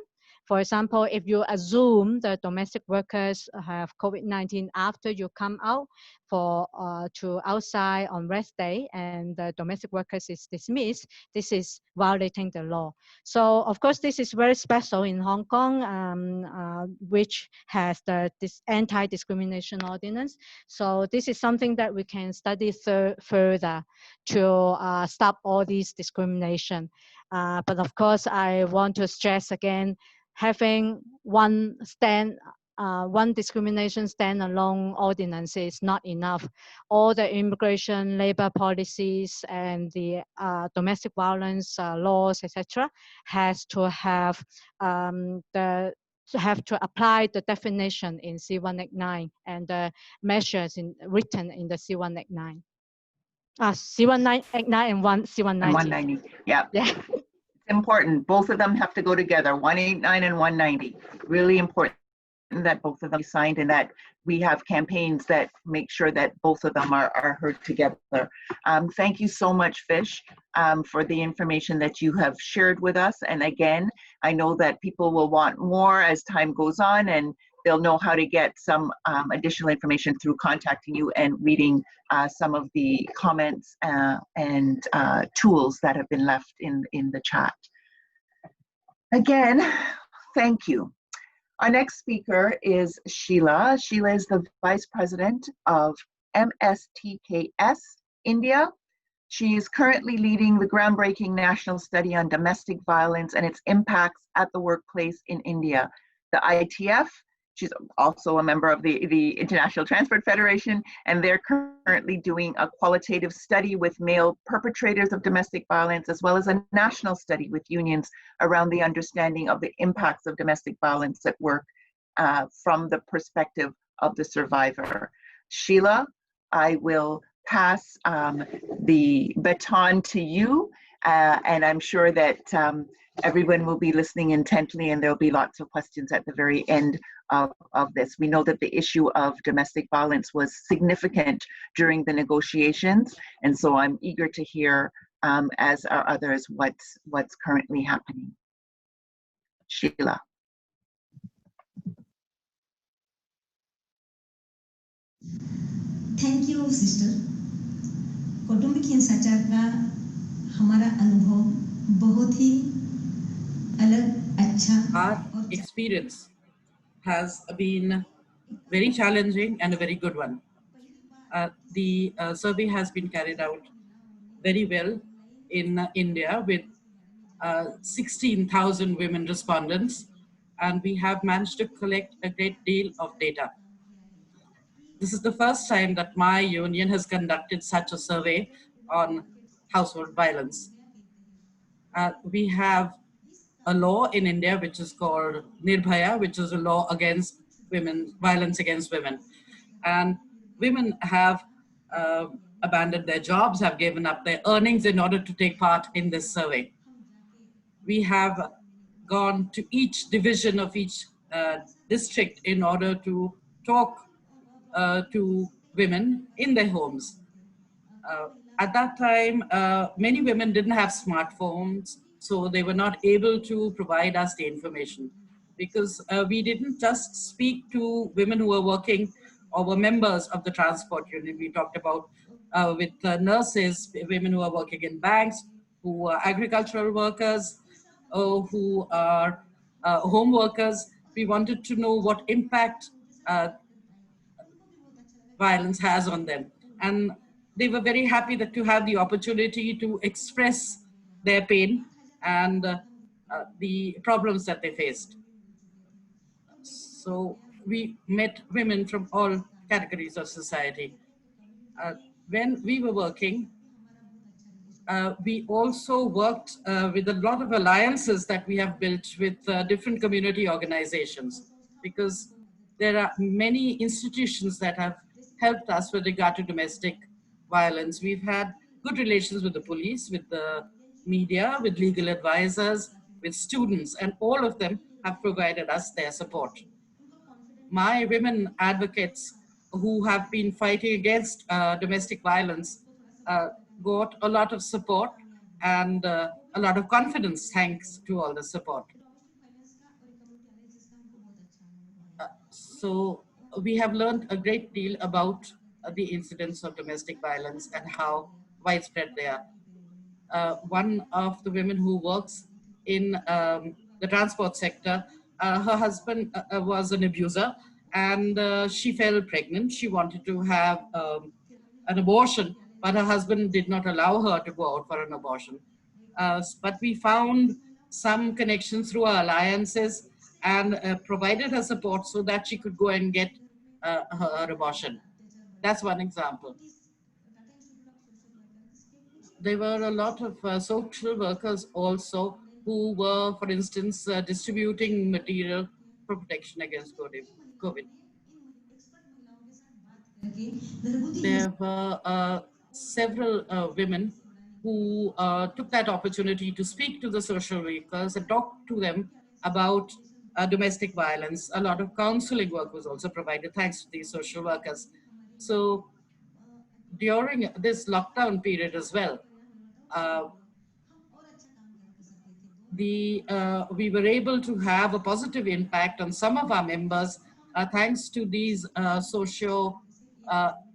For example, if you assume the domestic workers have COVID-19 after you come out to outside on rest day and the domestic workers is dismissed, this is violating the law. So of course, this is very special in Hong Kong, which has this anti-discrimination ordinance. So this is something that we can study further to stop all these discrimination. But of course, I want to stress again, having one discrimination standalone ordinance is not enough. All the immigration, labor policies, and the domestic violence laws, etc., has to have to apply the definition in C189 and the measures written in the C189. C189 and C190. And 190, yeah. Yeah. It's important. Both of them have to go together, 189 and 190. Really important that both of them be signed and that we have campaigns that make sure that both of them are heard together. Thank you so much, Fish, for the information that you have shared with us. And again, I know that people will want more as time goes on, and they'll know how to get some additional information through contacting you and reading some of the comments and tools that have been left in the chat. Again, thank you. Our next speaker is Sheila. Sheila is the Vice President of MSTKS India. She is currently leading the groundbreaking national study on domestic violence and its impacts at the workplace in India. The ITF, she's also a member of the International Transport Federation, and they're currently doing a qualitative study with male perpetrators of domestic violence, as well as a national study with unions around the understanding of the impacts of domestic violence at work from the perspective of the survivor. Sheila, I will pass the baton to you, and I'm sure that everyone will be listening intently, and there'll be lots of questions at the very end of this. We know that the issue of domestic violence was significant during the negotiations, and so I'm eager to hear, as are others, what's currently happening. Sheila. Thank you, sister. कौटुंबिक हिंसाचार का हमारा अनुभव बहुत ही अलग, अच्छा. Our experience has been very challenging and a very good one. The survey has been carried out very well in India with 16,000 women respondents, and we have managed to collect a great deal of data. This is the first time that my union has conducted such a survey on household violence. We have a law in India which is called Nirbhaya, which is a law against violence against women. And women have abandoned their jobs, have given up their earnings in order to take part in this survey. We have gone to each division of each district in order to talk to women in their homes. At that time, many women didn't have smartphones, so they were not able to provide us the information, because we didn't just speak to women who were working or were members of the transport union. We talked about with nurses, women who are working in banks, who are agricultural workers, who are home workers. We wanted to know what impact violence has on them. And they were very happy that to have the opportunity to express their pain and the problems that they faced. So we met women from all categories of society. When we were working, we also worked with a lot of alliances that we have built with different community organizations, because there are many institutions that have helped us with regard to domestic violence. We've had good relations with the police, with the media, with legal advisors, with students, and all of them have provided us their support. My women advocates who have been fighting against domestic violence got a lot of support and a lot of confidence thanks to all the support. So we have learned a great deal about the incidents of domestic violence and how widespread they are. One of the women who works in the transport sector, her husband was an abuser, and she fell pregnant. She wanted to have an abortion, but her husband did not allow her to go out for an abortion. But we found some connections through our alliances and provided her support so that she could go and get her abortion. That's one example. There were a lot of social workers also who were, for instance, distributing material for protection against COVID. There were several women who took that opportunity to speak to the social workers and talk to them about domestic violence. A lot of counseling work was also provided thanks to these social workers. So during this lockdown period as well, we were able to have a positive impact on some of our members thanks to these socio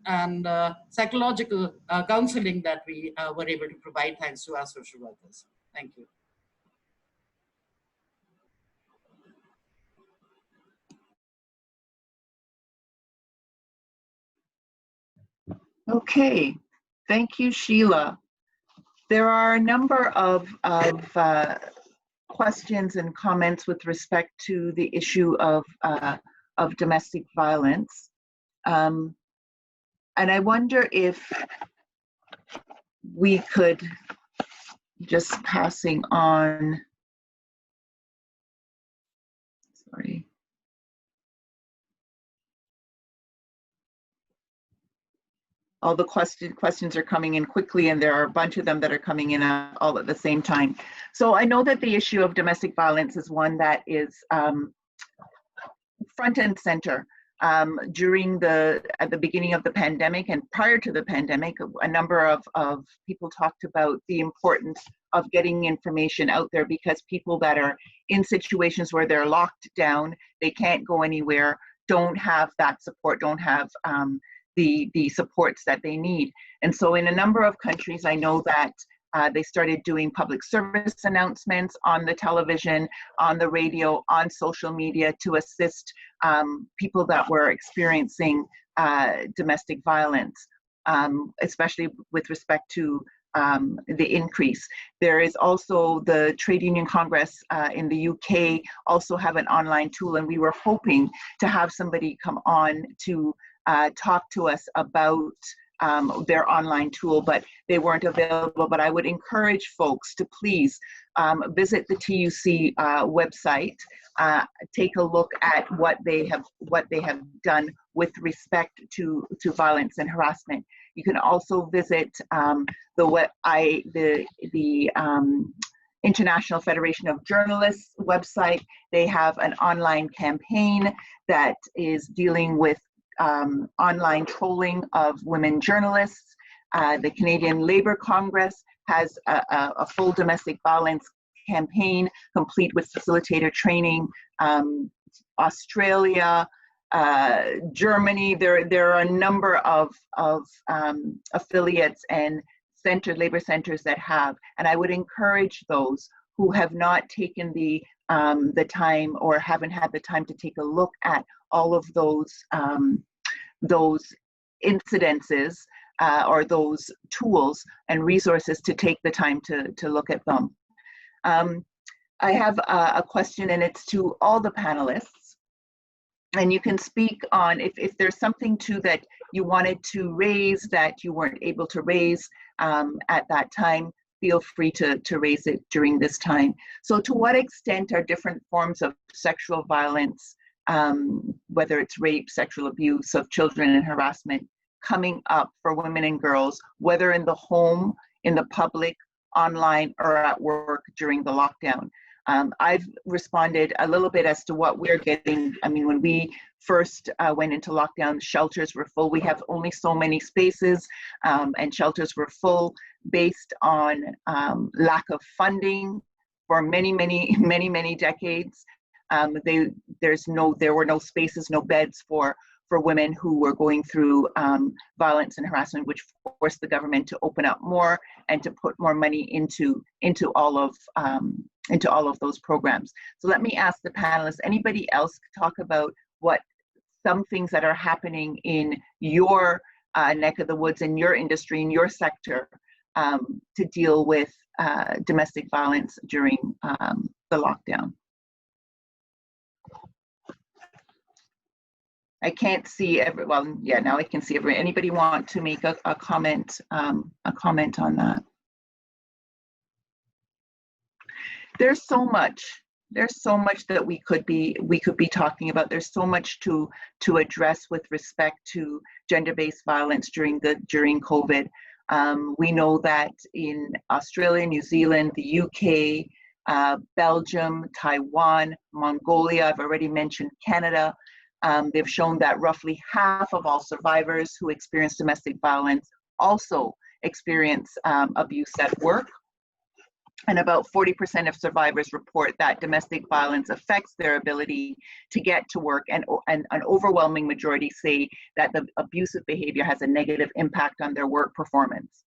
and psychological counseling that we were able to provide thanks to our social workers. Thank you. Okay, thank you, Sheila. There are a number of questions and comments with respect to the issue of domestic violence. And I wonder if we could, just passing on, sorry. All the questions are coming in quickly, and there are a bunch of them that are coming in all at the same time. So I know that the issue of domestic violence is one that is front and center. At the beginning of the pandemic and prior to the pandemic, a number of people talked about the importance of getting information out there, because people that are in situations where they're locked down, they can't go anywhere, don't have that support, don't have the supports that they need. And so in a number of countries, I know that they started doing public service announcements on the television, on the radio, on social media to assist people that were experiencing domestic violence, especially with respect to the increase. There is also the Trade Union Congress in the UK also have an online tool, and we were hoping to have somebody come on to talk to us about their online tool, but they weren't available. But I would encourage folks to please visit the TUC website, take a look at what they have done with respect to violence and harassment. You can also visit the International Federation of Journalists website. They have an online campaign that is dealing with online trolling of women journalists. The Canadian Labour Congress has a full domestic violence campaign, complete with facilitator training. Australia, Germany, there are a number of affiliates and labor centers that have, and I would encourage those who have not taken the time or haven't had the time to take a look at all of those incidences or those tools and resources to take the time to look at them. I have a question, and it's to all the panelists, and you can speak on if there's something too that you wanted to raise that you weren't able to raise at that time. Feel free to raise it during this time. So to what extent are different forms of sexual violence, whether it's rape, sexual abuse of children, and harassment, coming up for women and girls, whether in the home, in the public, online, or at work during the lockdown? I've responded a little bit as to what we're getting. I mean, when we first went into lockdown, shelters were full. We have only so many spaces, and shelters were full based on lack of funding for many decades. There were no spaces, no beds for women who were going through violence and harassment, which forced the government to open up more and to put more money into all of those programs. So let me ask the panelists, anybody else talk about what some things that are happening in your neck of the woods, in your industry, in your sector, to deal with domestic violence during the lockdown? I can't see well, yeah, now I can see everyone. Anybody want to make a comment on that? There's so much that we could be talking about. There's so much to address with respect to gender-based violence during COVID. We know that in Australia, New Zealand, the UK, Belgium, Taiwan, Mongolia, I've already mentioned Canada, they've shown that roughly half of all survivors who experience domestic violence also experience abuse at work. And about 40% of survivors report that domestic violence affects their ability to get to work, and an overwhelming majority say that the abusive behavior has a negative impact on their work performance.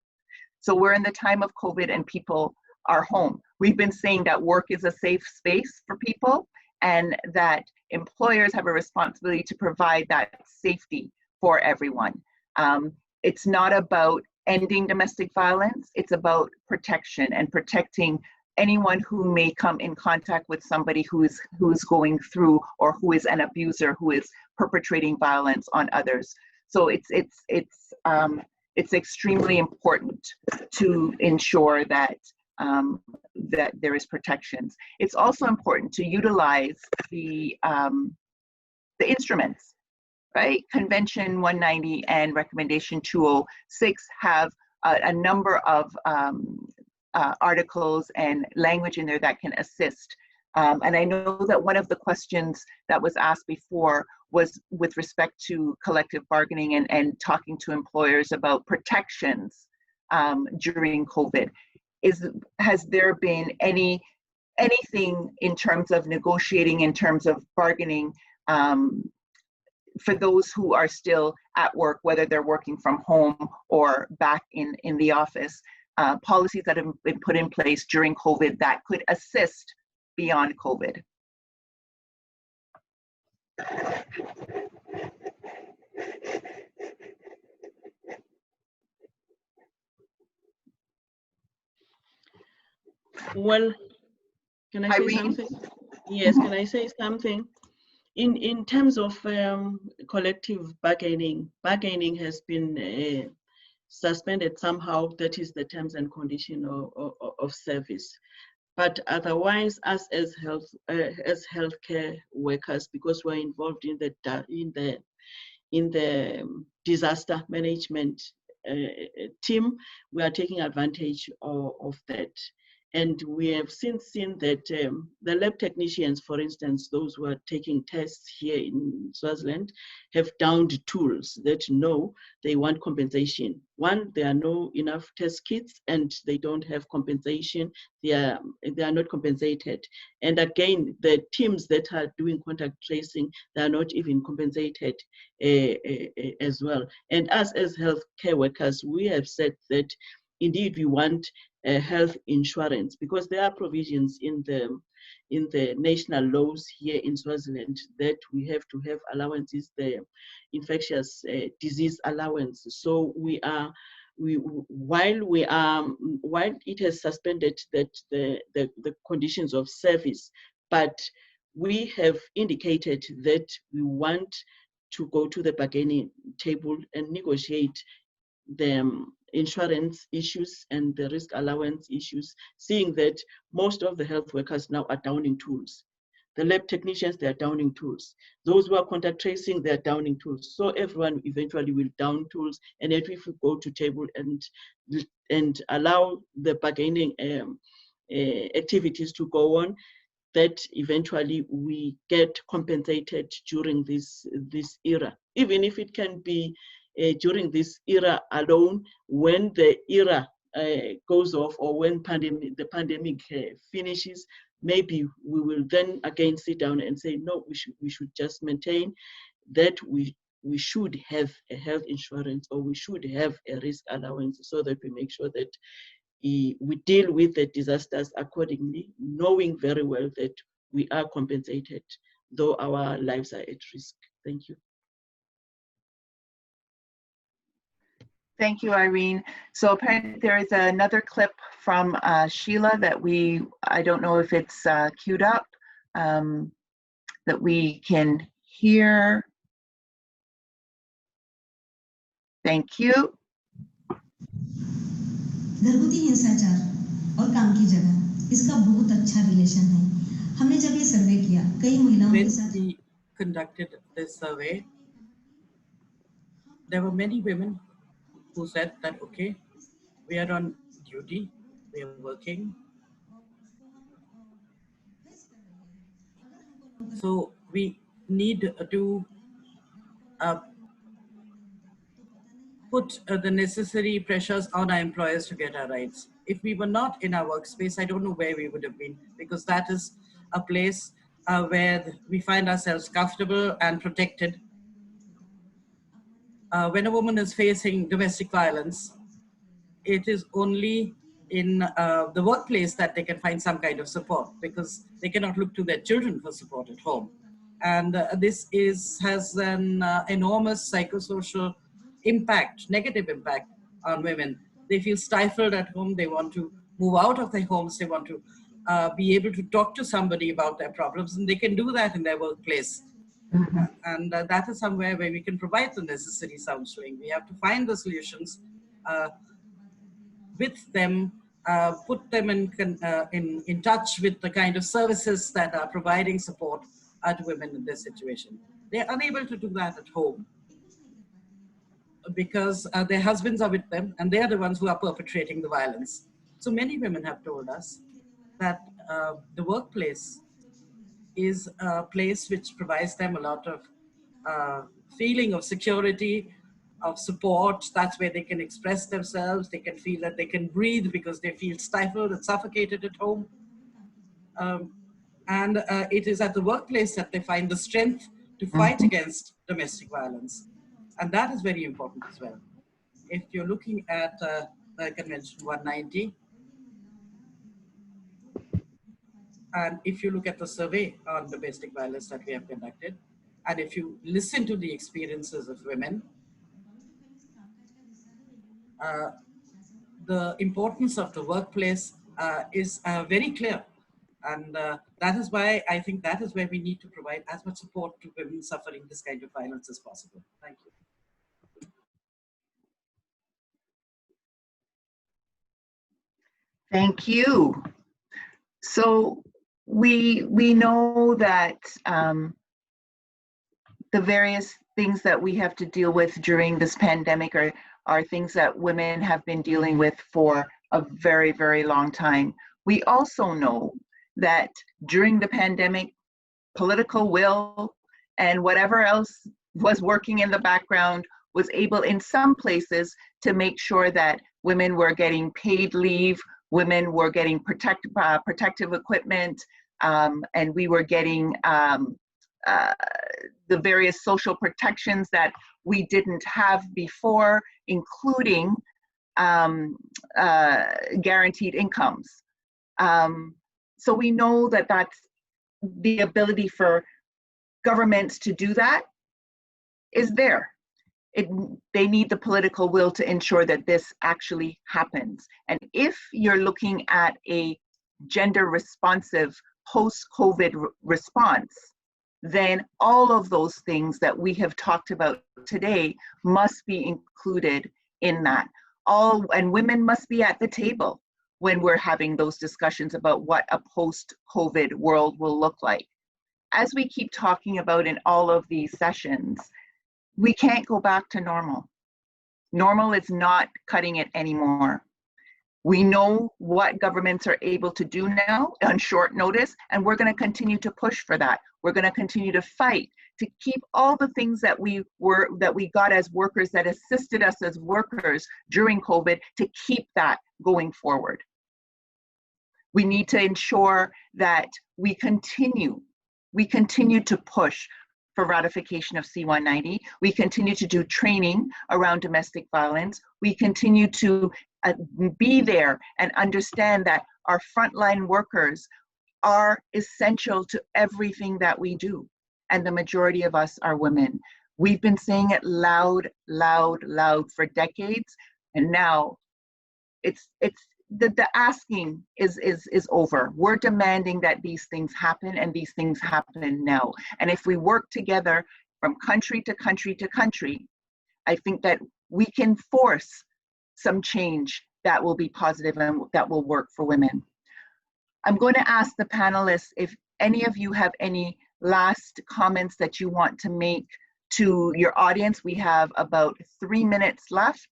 So we're in the time of COVID and people are home. We've been saying that work is a safe space for people and that employers have a responsibility to provide that safety for everyone. It's not about ending domestic violence, it's about protection and protecting anyone who may come in contact with somebody who is going through, or who is an abuser, who is perpetrating violence on others. So it's extremely important to ensure that that there is protections. It's also important to utilize the instruments. Right? Convention 190 and Recommendation 206 have a number of articles and language in there that can assist. And I know that one of the questions that was asked before was with respect to collective bargaining and talking to employers about protections during COVID. Has there been anything in terms of negotiating, in terms of bargaining, for those who are still at work, whether they're working from home or back in the office, policies that have been put in place during COVID that could assist beyond COVID? Well, can I say Irene? something? Yes, can I say something? In terms of collective bargaining has been suspended somehow. That is the terms and condition of service. But otherwise, us as healthcare workers, because we're involved in the disaster management team, we are taking advantage of that. And we have since seen that the lab technicians, for instance, those who are taking tests here in Swaziland, have downed tools that know they want compensation. One, there are no enough test kits and they don't have compensation. They are not compensated. And again, the teams that are doing contact tracing, they are not even compensated as well. And us as healthcare workers, we have said that indeed we want health insurance, because there are provisions in the national laws here in Swaziland that we have to have allowances, the infectious disease allowance. So while it has suspended the conditions of service, but we have indicated that we want to go to the bargaining table and negotiate the insurance issues and the risk allowance issues, seeing that most of the health workers now are downing tools. The lab technicians, they are downing tools. Those who are contact tracing, they are downing tools. So everyone eventually will down tools. And if we go to table and allow the bargaining activities to go on, that eventually we get compensated during this era, even if it can be during this era alone, when the era goes off, or when the pandemic finishes, maybe we will then again sit down and say, no, we should just maintain that we should have a health insurance, or we should have a risk allowance, so that we make sure that we deal with the disasters accordingly, knowing very well that we are compensated, though our lives are at risk. Thank you. Thank you, Irene. So apparently there is another clip from Sheila that I don't know if it's queued up, that we can hear. Thank you. घरगुती हिंसाचार और काम की जगह, इसका बहुत अच्छा relation है। हमने जब ये सर्वे किया, कई महिलाओं के साथ When we conducted this survey, there were many women who said that, okay, we are on duty, we are working, so we need to put the necessary pressures on our employers to get our rights. If we were not in our workspace, I don't know where we would have been, because that is a place where we find ourselves comfortable and protected. When a woman is facing domestic violence, it is only in the workplace that they can find some kind of support, because they cannot look to their children for support at home. And this has an enormous psychosocial impact, negative impact on women. They feel stifled at home. They want to move out of their homes. They want to be able to talk to somebody about their problems, and they can do that in their workplace. And that is somewhere where we can provide the necessary counseling. We have to find the solutions with them, put them in touch with the kind of services that are providing support to women in this situation. They're unable to do that at home because their husbands are with them, and they are the ones who are perpetrating the violence. So many women have told us that the workplace is a place which provides them a lot of feeling of security, of support. That's where they can express themselves. They can feel that they can breathe because they feel stifled and suffocated at home. And it is at the workplace that they find the strength to fight against domestic violence. And that is very important as well. If you're looking at Convention 190, and if you look at the survey on domestic violence that we have conducted, and if you listen to the experiences of women, the importance of the workplace is very clear. And that is why I think that is where we need to provide as much support to women suffering this kind of violence as possible. Thank you. Thank you. So we know that the various things that we have to deal with during this pandemic are things that women have been dealing with for a very, very long time. We also know that during the pandemic, political will and whatever else was working in the background was able in some places to make sure that women were getting paid leave, women were getting protective equipment, and we were getting the various social protections that we didn't have before, including guaranteed incomes. So we know that that's the ability for governments to do that is there. They need the political will to ensure that this actually happens. And if you're looking at a gender responsive post-COVID response, then all of those things that we have talked about today must be included in that. And women must be at the table when we're having those discussions about what a post-COVID world will look like. As we keep talking about in all of these sessions, we can't go back to normal. Normal is not cutting it anymore. We know what governments are able to do now on short notice, and we're going to continue to push for that. We're going to continue to fight to keep all the things that we got as workers, that assisted us as workers during COVID, to keep that going forward. We need to ensure that we continue to push for ratification of C-190. We continue to do training around domestic violence. We continue to be there and understand that our frontline workers are essential to everything that we do. And the majority of us are women. We've been saying it loud, loud, loud for decades. And now the asking is over. We're demanding that these things happen, and these things happen now. And if we work together from country to country to country, I think that we can force some change that will be positive and that will work for women. I'm going to ask the panelists if any of you have any last comments that you want to make to your audience. We have about 3 minutes left.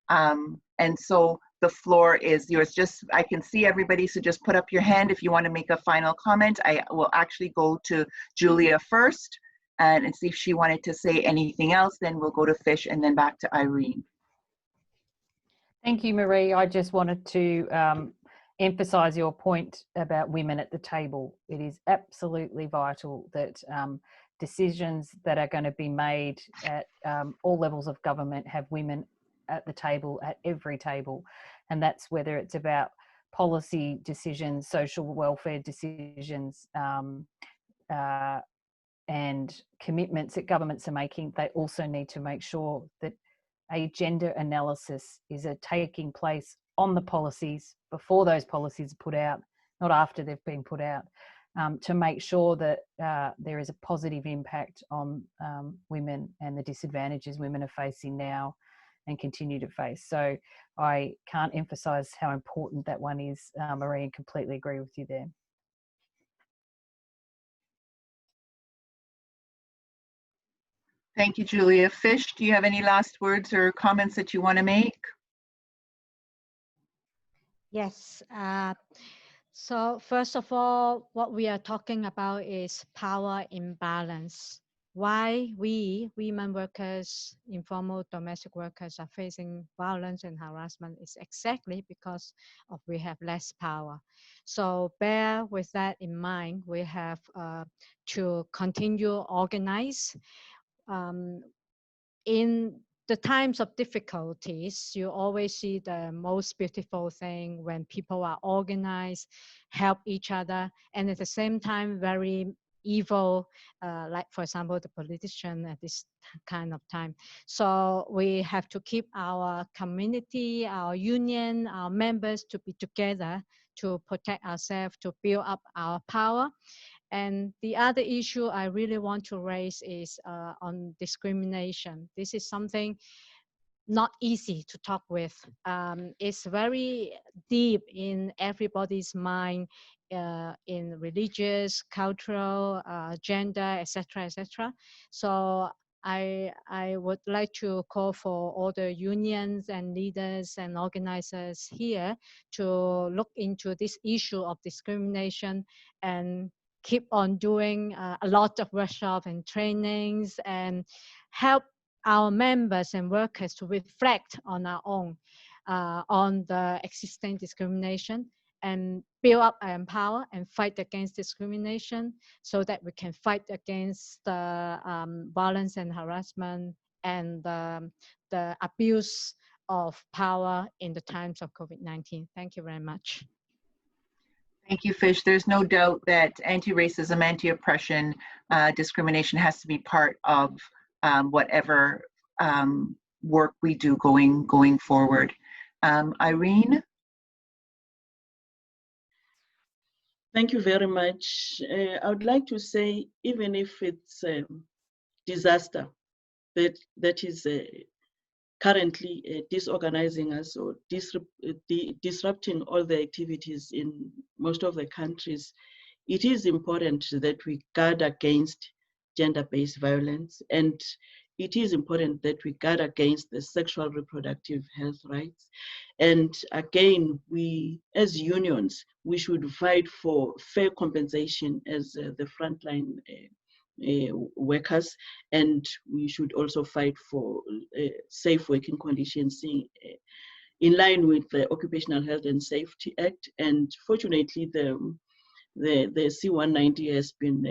And so the floor is yours. I can see everybody, so just put up your hand if you want to make a final comment. I will actually go to Julia first and see if she wanted to say anything else. Then we'll go to Fish and then back to Irene. Thank you, Marie. I just wanted to emphasize your point about women at the table. It is absolutely vital that decisions that are going to be made at all levels of government have women at the table, at every table. And that's whether it's about policy decisions, social welfare decisions, and commitments that governments are making. They also need to make sure that a gender analysis is taking place on the policies before those policies are put out, not after they've been put out, to make sure that there is a positive impact on women and the disadvantages women are facing now and continue to face. So I can't emphasize how important that one is, Marie, and completely agree with you there. Thank you, Julia. Fish, do you have any last words or comments that you want to make? Yes. So first of all, what we are talking about is power imbalance. Why we, women workers, informal domestic workers are facing violence and harassment is exactly because we have less power. So bear with that in mind. We have to continue organize. In the times of difficulties, you always see the most beautiful thing when people are organized, help each other, and at the same time, very evil, like for example, the politician at this kind of time. So we have to keep our community, our union, our members to be together to protect ourselves, to build up our power. And the other issue I really want to raise is on discrimination. This is something not easy to talk with. It's very deep in everybody's mind, in religious, cultural, gender, etc., etc. So I would like to call for all the unions and leaders and organizers here to look into this issue of discrimination and keep on doing a lot of workshops and trainings and help our members and workers to reflect on our own, on the existing discrimination and build up and empower and fight against discrimination so that we can fight against the violence and harassment and the abuse of power in the times of COVID-19. Thank you very much. Thank you, Fish. There's no doubt that anti-racism, anti-oppression, discrimination has to be part of whatever work we do going forward. Irene? Thank you very much. I would like to say, even if it's a disaster that is currently disorganizing us or disrupting all the activities in most of the countries, it is important that we guard against gender-based violence, and it is important that we guard against the sexual reproductive health rights. And again, we as unions, we should fight for fair compensation as the frontline workers, and we should also fight for safe working conditions in line with the Occupational Health and Safety Act. And fortunately, the C-190 has been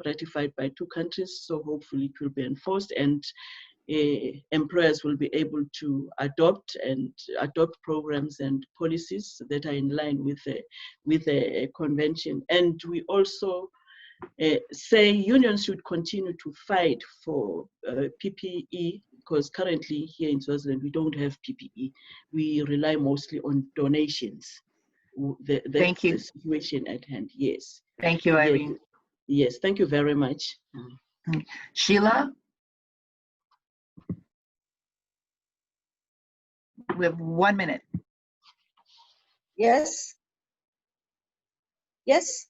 ratified by 2 countries, so hopefully it will be enforced, and employers will be able to adopt programs and policies that are in line with the convention. And we also say unions should continue to fight for PPE, because currently here in Swaziland we don't have PPE. We rely mostly on donations. Thank you. The situation at hand. Yes. Thank you, Irene. Yes. Thank you very much. Sheila? We have 1 minute. Yes. Yes.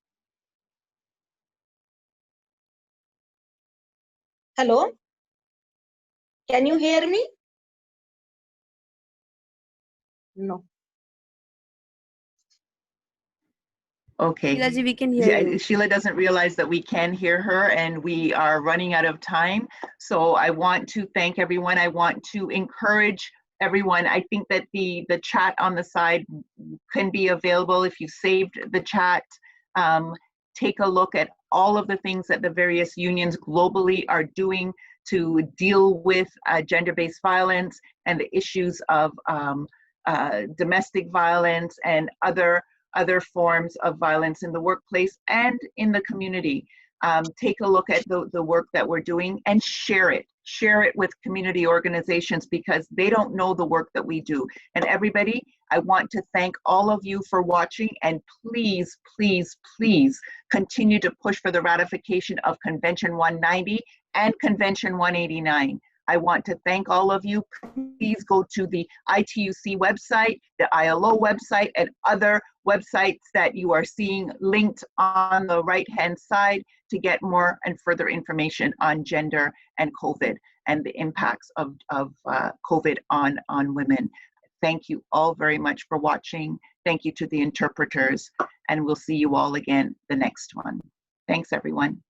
Hello. Can you hear me? No. Okay. Sheila, we can hear you. Sheila doesn't realize that we can hear her and we are running out of time. So I want to thank everyone. I want to encourage everyone. I think that the chat on the side can be available. If you saved the chat, take a look at all of the things that the various unions globally are doing to deal with gender-based violence and the issues of domestic violence and other forms of violence in the workplace and in the community. Take a look at the work that we're doing and share it. Share it with community organizations because they don't know the work that we do. And everybody, I want to thank all of you for watching, and please, please, please continue to push for the ratification of Convention 190 and Convention 189. I want to thank all of you. Please go to the ITUC website, the ILO website, and other websites that you are seeing linked on the right-hand side to get more and further information on gender and COVID and the impacts of COVID on women. Thank you all very much for watching. Thank you to the interpreters, and we'll see you all again the next one. Thanks, everyone.